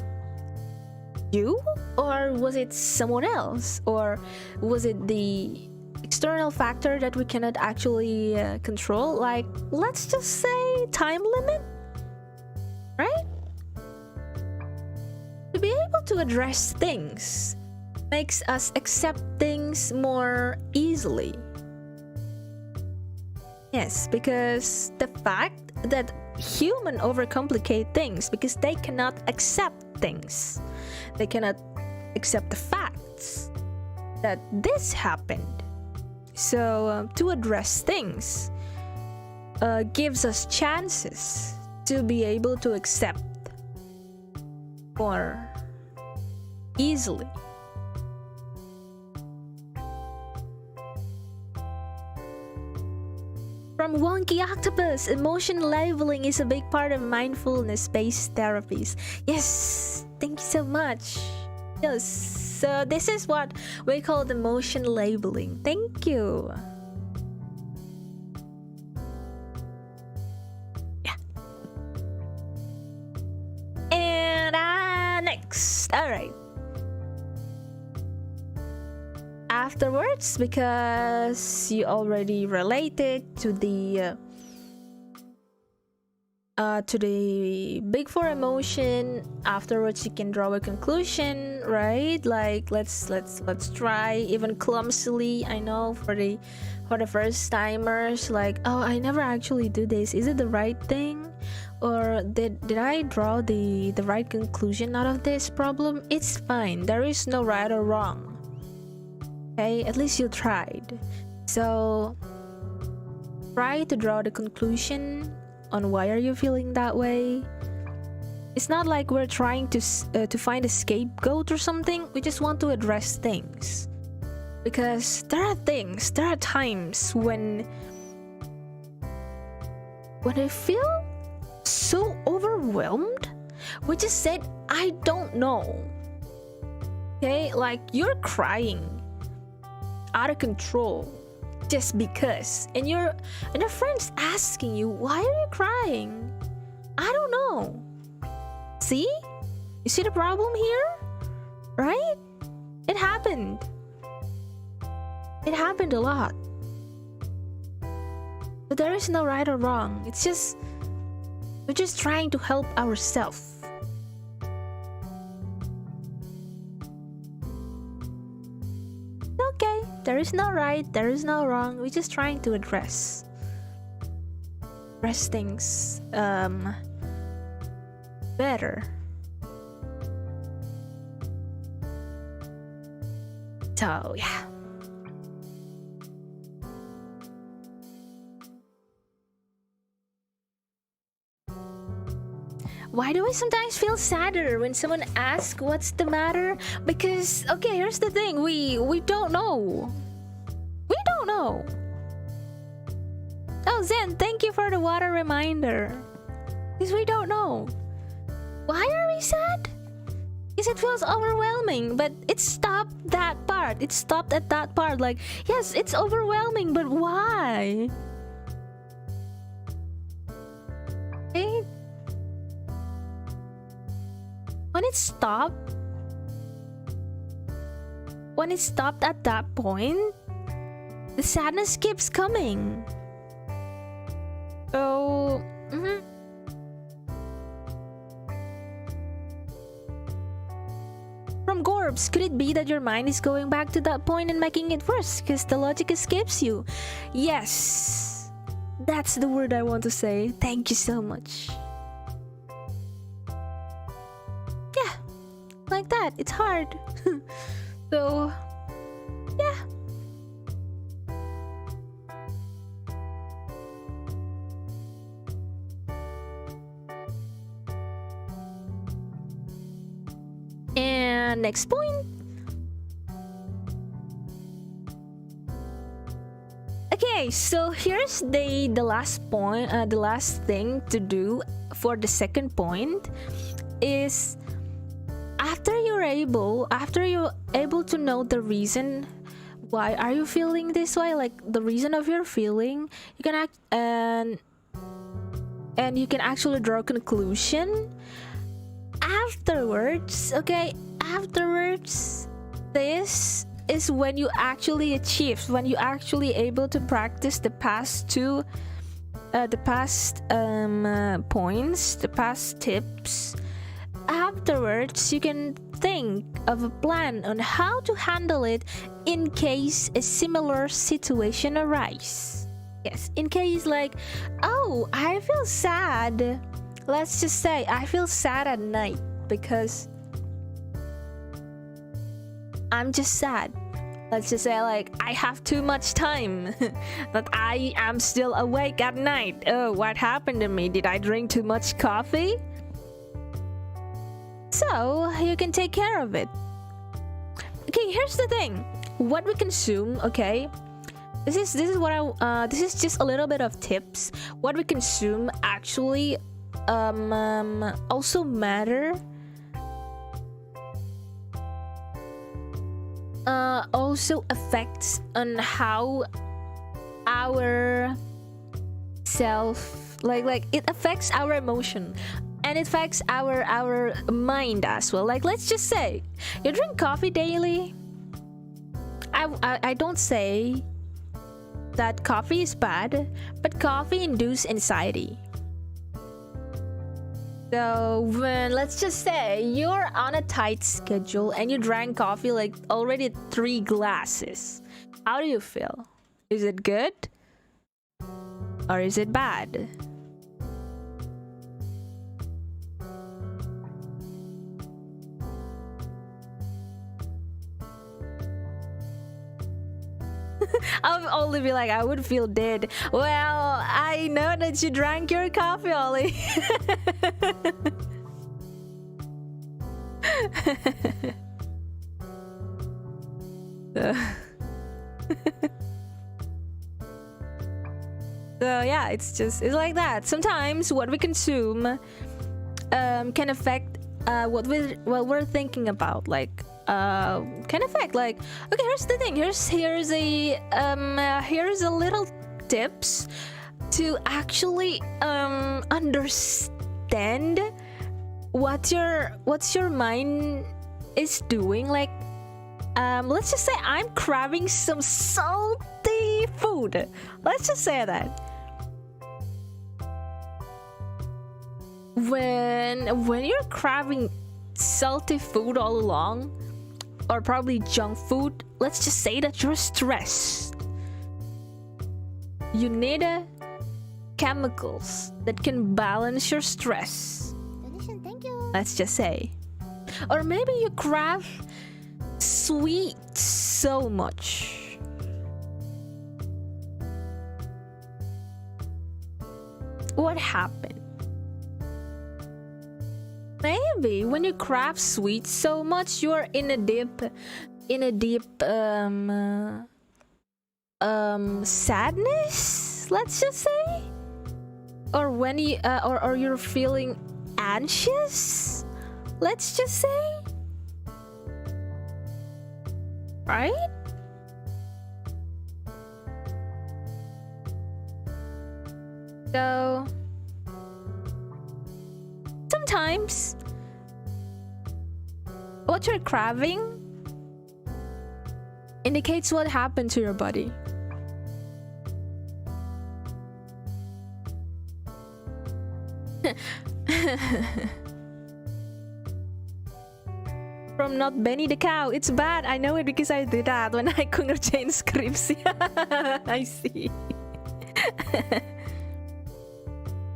you? Or was it someone else? Or was it the external factor that we cannot actually control? Like, let's just say time limit, right? To be able to address things makes us accept things more easily. Yes, because the fact that human overcomplicate things because they cannot accept things. They cannot accept the facts that this happened. So to address things gives us chances to be able to accept more easily. From Wonky Octopus, emotion labeling is a big part of mindfulness-based therapies. Yes, thank you so much. Yes, so this is what we call emotion labeling. Thank you. Yeah. And next, all right. Afterwards, because you already related to the to the big four emotion. Afterwards you can draw a conclusion, right? Like let's try, even clumsily, I know, for the first timers, like, oh, I never actually do this, is it the right thing, or did I draw the right conclusion out of this problem? It's fine, there is no right or wrong. Okay, at least you tried. So try to draw the conclusion on why are you feeling that way. It's not like we're trying to find a scapegoat or something. We just want to address things, because there are times when I feel so overwhelmed, we just said I don't know. Okay, like you're crying out of control just because, and your friend's asking you, why are you crying? I don't know. See? You see the problem here? Right? It happened. It happened a lot. But there is no right or wrong. It's just, we're just trying to help ourselves. Okay, there is no right, there is no wrong. We're just trying to address things better. So yeah. Why do I sometimes feel sadder when someone asks what's the matter? Because, okay, here's the thing, we don't know. We don't know. Oh, Zen, thank you for the water reminder. Because we don't know. Why are we sad? Because it feels overwhelming, but it stopped that part. It stopped at that part. Like, yes, it's overwhelming, but why? Okay. When it stopped at that point, the sadness keeps coming. So, From Gorbs, could it be that your mind is going back to that point and making it worse because the logic escapes you? Yes, that's the word I want to say. Thank you so much. Yeah, like that. It's hard. So, yeah. And next point. Okay, so here's the last point. The last thing to do for the second point is, after you're able to know the reason why are you feeling this way, like the reason of your feeling, you can act and you can actually draw a conclusion. Afterwards, okay, this is when you actually achieve, when you actually able to practice the past points, the past tips. Afterwards, you can think of a plan on how to handle it in case a similar situation arises. Yes, in case like, oh, I feel sad. Let's just say I feel sad at night because I'm just sad. Let's just say like I have too much time that I am still awake at night. Oh, what happened to me? Did I drink too much coffee? So you can take care of it. Okay, here's the thing. What we consume, okay? This is just a little bit of tips. What we consume actually also matter. Also affects on how our self, like it affects our emotion, and it affects our mind as well. Like, let's just say you drink coffee daily. I don't say that coffee is bad, but coffee induces anxiety. So when, let's just say you're on a tight schedule and you drank coffee like already 3 glasses, how do you feel? Is it good or is it bad? I'll only be like, I would feel dead. Well, I know that you drank your coffee, Ollie. So yeah, it's like that. Sometimes what we consume can affect what we're thinking about. Like can affect, like, okay, here's the thing. Here's a little tips to actually understand what your mind is doing. Like let's just say I'm craving some salty food. Let's just say that. When you're craving salty food all along, or probably junk food, let's just say that you're stressed. You need chemicals that can balance your stress. Donation, thank you. Let's just say. Or maybe you crave sweets so much. What happened? Maybe when you crave sweets so much, you're in a deep sadness, let's just say. Or when you or you're feeling anxious, let's just say. Right? So sometimes what you're craving indicates what happened to your body. From not Benny the cow, it's bad. I know it because I did that when I ngerjain skripsi. I see.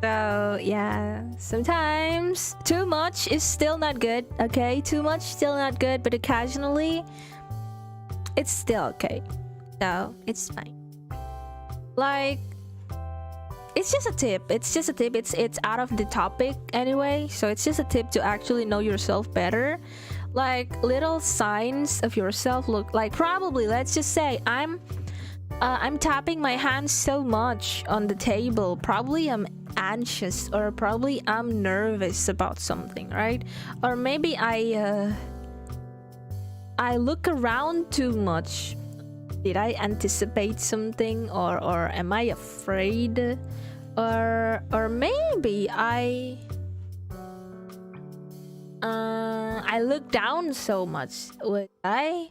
So yeah, sometimes too much is still not good. Okay, too much still not good, but occasionally it's still okay. So it's fine. Like, it's just a tip. It's out of the topic anyway. So it's just a tip to actually know yourself better. Like little signs of yourself look like, probably, let's just say I'm tapping my hands so much on the table. Probably I'm anxious, or probably I'm nervous about something, right? Or maybe I look around too much. Did I anticipate something, or am I afraid? Or maybe I look down so much. Would I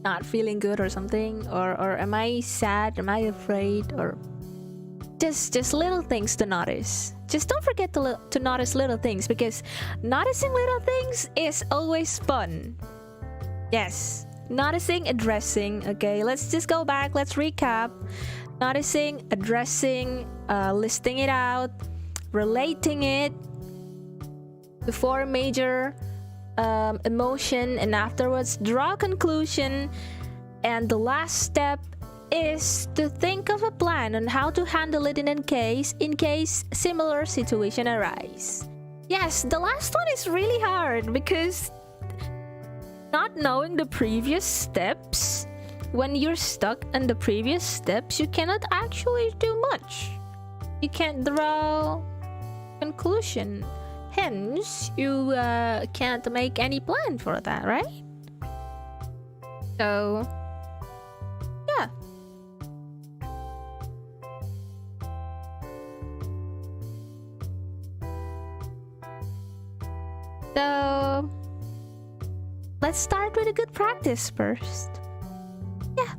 not feeling good or something, or am I sad? Am I afraid? Or just little things to notice. Just don't forget to notice little things, because noticing little things is always fun. Yes, noticing, addressing. Okay, let's just go back. Let's recap. Noticing, addressing, listing it out, relating it to 4 major emotion, and afterwards draw a conclusion. And the last step is to think of a plan on how to handle it in case similar situation arise. Yes, the last one is really hard, because not knowing the previous steps, when you're stuck in the previous steps, you cannot actually do much. You can't draw conclusion. Hence, you can't make any plan for that, right? So, yeah. So, let's start with a good practice first. Yeah.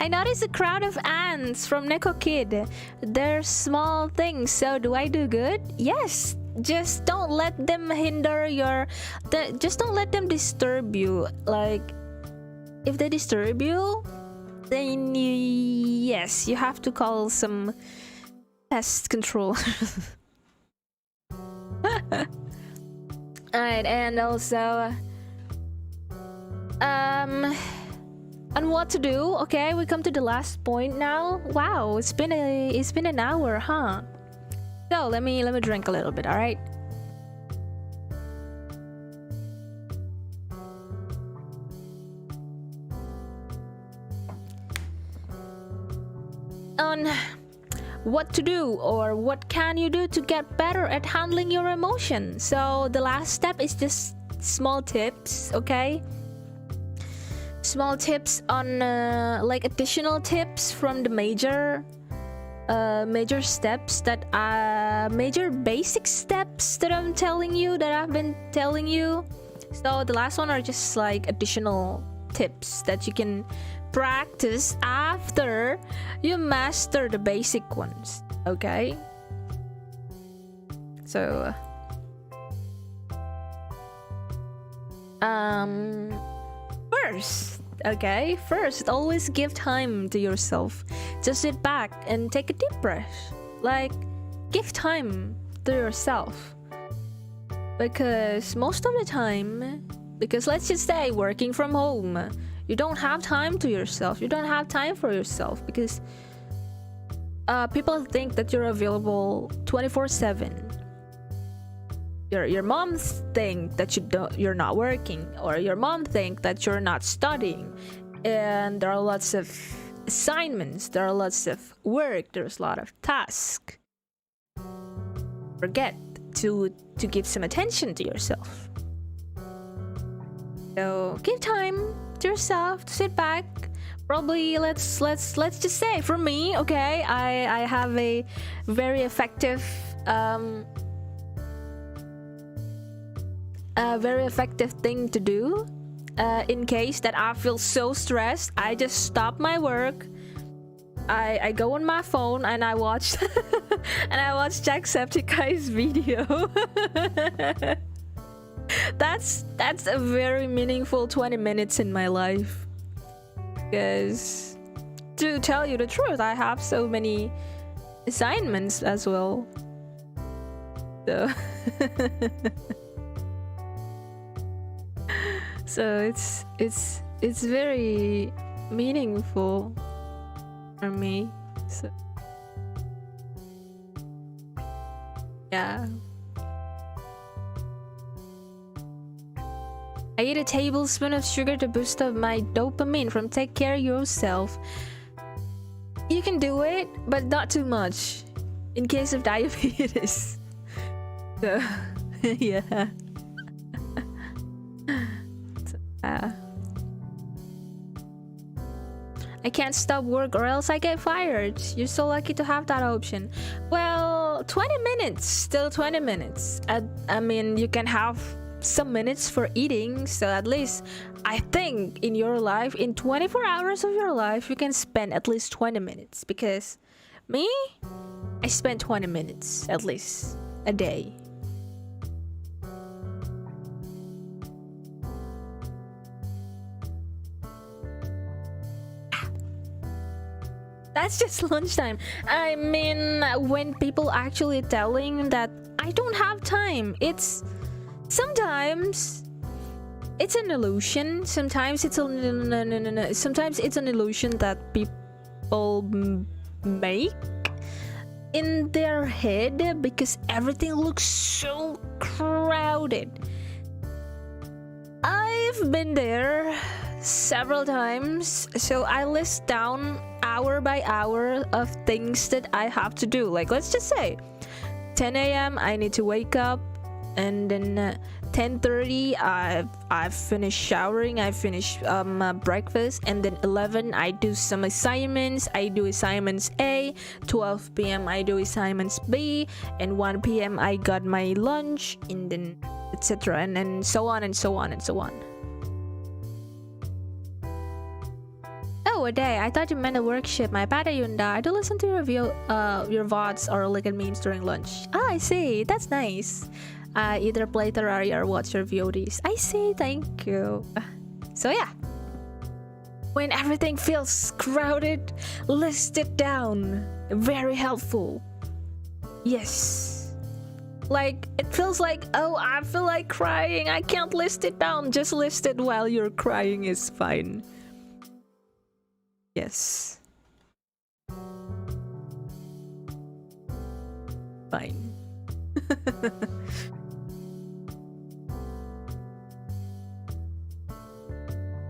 I noticed a crowd of ants from Neko Kid. They're small things, so do I do good? Yes. Just don't let them hinder your... just don't let them disturb you. Like, if they disturb you, then yes, you have to call some pest control. Alright, and also... on what to do. Okay, we come to the last point now. Wow, it's been an hour, huh? So let me drink a little bit. All right. On what to do, or what can you do to get better at handling your emotions. So the last step is just small tips. Okay, small tips on like additional tips from the major steps that major basic steps that I've been telling you. So the last one are just like additional tips that you can practice after you master the basic ones. Okay, so first, always give time to yourself. Just sit back and take a deep breath. Like, give time to yourself. Because most of the time, because let's just say working from home, you don't have time to yourself. You don't have time for yourself because people think that you're available 24/7. Your mom think that you're not working, or your mom think that you're not studying, and there are lots of assignments, there are lots of work, there's a lot of tasks. Forget to give some attention to yourself. So give time to yourself to sit back. Probably let's just say for me, okay, I have a very effective thing to do in case that I feel so stressed. I just stop my work, I go on my phone and I watch Jacksepticeye's video. that's a very meaningful 20 minutes in my life, because to tell you the truth, I have so many assignments as well, so so it's very meaningful for me. So yeah, I eat a tablespoon of sugar to boost up my dopamine from take care of yourself. You can do it, but not too much in case of diabetes. So yeah. I can't stop work or else I get fired. You're so lucky to have that option. Well, 20 minutes, still 20 minutes. I mean, you can have some minutes for eating, so at least I think in your life, in 24 hours of your life, you can spend at least 20 minutes. Because me, I spend 20 minutes at least a day. That's just lunchtime. I mean, when people actually telling that I don't have time, sometimes it's an illusion. Sometimes it's an illusion that people make in their head because everything looks so crowded. I've been there several times, so I list down hour by hour of things that I have to do. Like, let's just say 10 a.m. I need to wake up, and then 10:30 I've finished showering, I finished breakfast, and then 11 I do some assignments. I do assignments A, 12 p.m. I do assignments B, and 1 p.m. I got my lunch, and then etc., and so on and so on and so on. Oh, Oh, a day. I thought you meant a worksheet. My bad, Ayunda. I do listen to your VODs or look at memes during lunch. Ah, I see. That's nice. Either play Terraria or watch your VODs. I see. Thank you. So yeah. When everything feels crowded, list it down. Very helpful. Yes. Like, it feels like, oh, I feel like crying. I can't list it down. Just list it while you're crying is fine. Yes. Fine.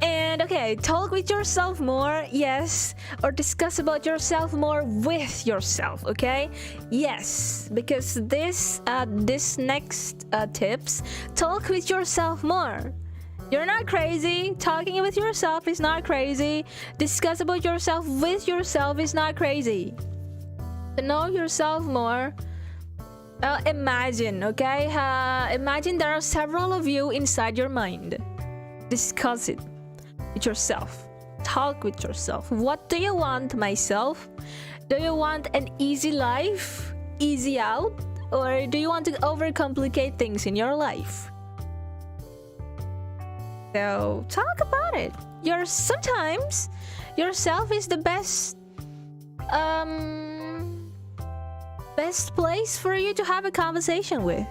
And okay, talk with yourself more, yes, or discuss about yourself more with yourself, okay? Yes, because this next tips, talk with yourself more. You're not crazy. Talking with yourself is not crazy. Discuss about yourself with yourself is not crazy. To know yourself more, imagine, okay? Imagine there are several of you inside your mind. Discuss it with yourself. Talk with yourself. What do you want, myself? Do you want an easy life? Easy out? Or do you want to overcomplicate things in your life? So talk about it. Sometimes yourself is the best place for you to have a conversation with.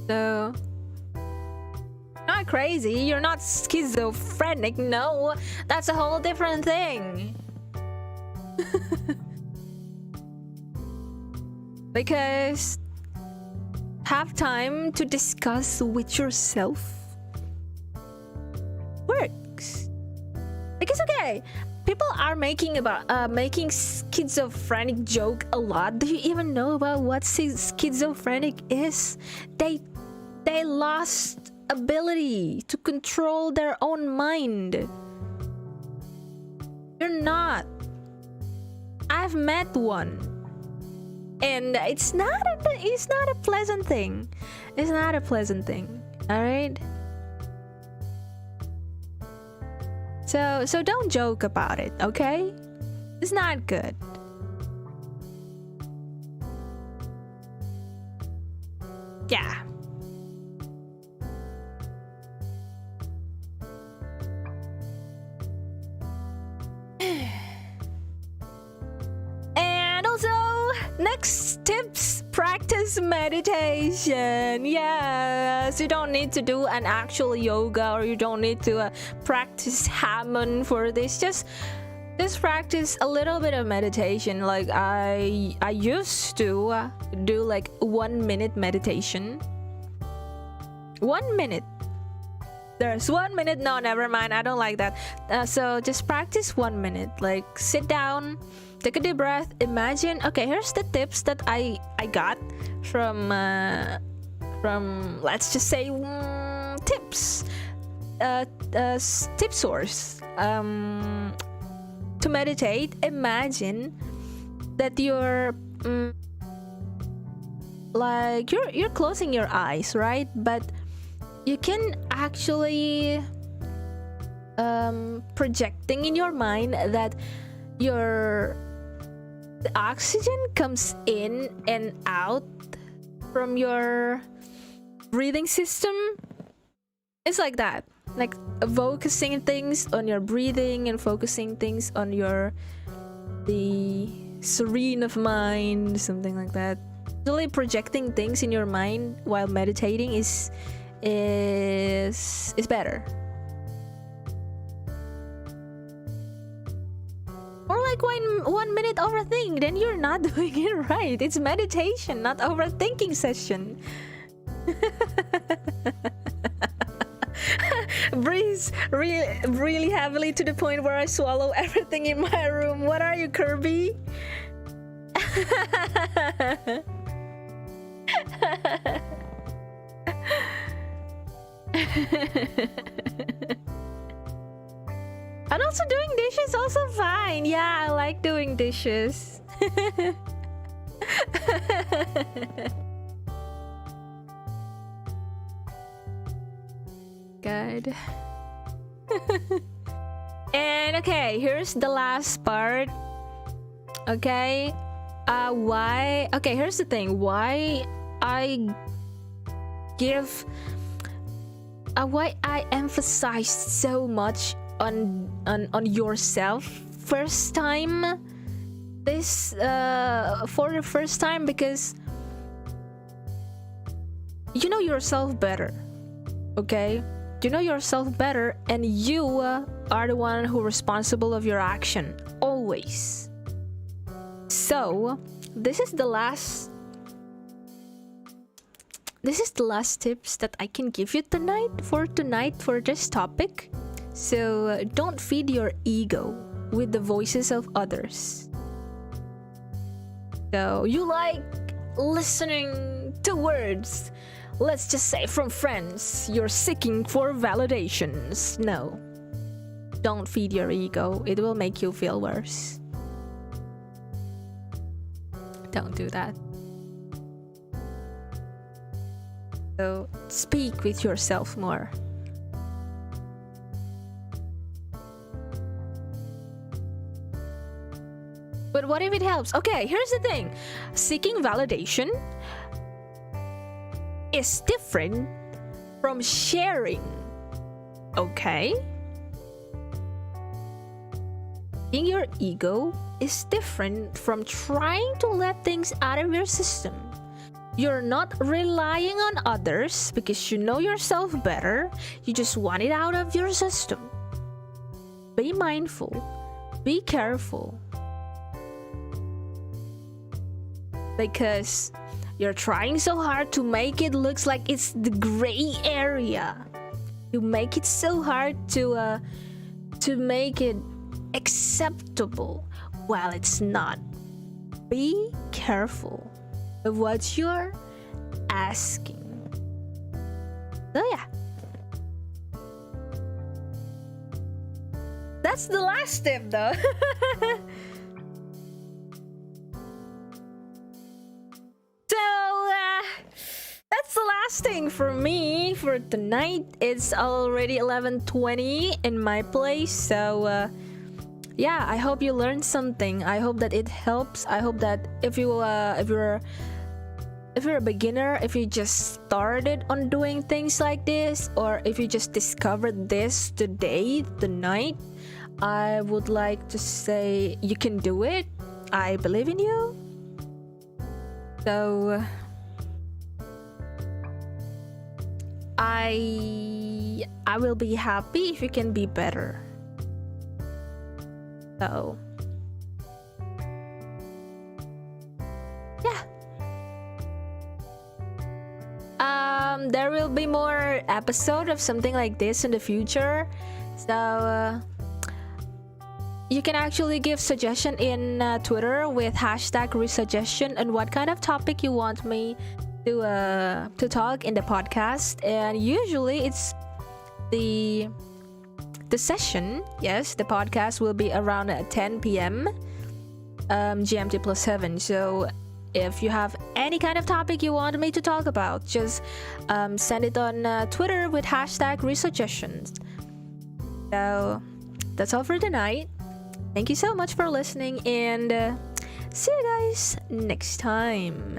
So not crazy, you're not schizophrenic, no, that's a whole different thing. Because have time to discuss with yourself works. Because okay, people are making schizophrenic joke a lot. Do you even know about what schizophrenic is? They lost ability to control their own mind. You're not. I've met one. And it's not a pleasant thing. It's not a pleasant thing. All right. So don't joke about it, okay? It's not good. Yeah. And also, next tips, practice meditation. Yes, you don't need to do an actual yoga, or you don't need to practice Hammond for this. Just practice a little bit of meditation. Like I used to do like 1 minute meditation. 1 minute. There's 1 minute. No, never mind. I don't like that. So just practice 1 minute. Like sit down, take a deep breath. Imagine. Okay, here's the tips that I got from let's just say tips. Tip source. To meditate, imagine that you're like you're closing your eyes, right? But you can actually projecting in your mind that the oxygen comes in and out from your breathing system. It's like that, like focusing things on your breathing and focusing things on the serene of mind, something like that. Really projecting things in your mind while meditating is better. Or like 1 minute overthink, then you're not doing it right. It's meditation, not overthinking session. Breathe really heavily to the point where I swallow everything in my room. What are you, Kirby? And also doing dishes also fine. Yeah, I like doing dishes. God. And okay, here's the last part. Okay, why? Okay, here's the thing. Why I emphasize so much on yourself first time. This for the first time, because you know yourself better. Okay, you know yourself better, and you are the one who responsible of your action always. So this is the last tips that I can give you tonight for this topic. So don't feed your ego with the voices of others. So you like listening to words, let's just say from friends, you're seeking for validations. No, don't feed your ego. It will make you feel worse. Don't do that. So speak with yourself more. But what if it helps? Okay, here's the thing. Seeking validation is different from sharing. Okay? Feeding your ego is different from trying to let things out of your system. You're not relying on others because you know yourself better. You just want it out of your system. Be mindful. Be careful. Because you're trying so hard to make it look like it's the gray area. You make it so hard to make it acceptable while it's not. Be careful of what you're asking. So yeah, that's the last tip though. That's the last thing for me for tonight. It's already 11:20 in my place, so yeah, I hope you learned something. I hope that it helps. I hope that if you're a beginner, if you just started on doing things like this, or if you just discovered this today, tonight, I would like to say you can do it. I believe in you. So I will be happy if you can be better. So yeah. There will be more episode of something like this in the future. So you can actually give suggestion in Twitter with #resuggestion and what kind of topic you want me to talk in the podcast. And usually it's the session, yes, the podcast will be around 10 p.m. GMT plus 7. So if you have any kind of topic you want me to talk about, just send it on Twitter with #resuggestions. So that's all for tonight. Thank you so much for listening, and see you guys next time.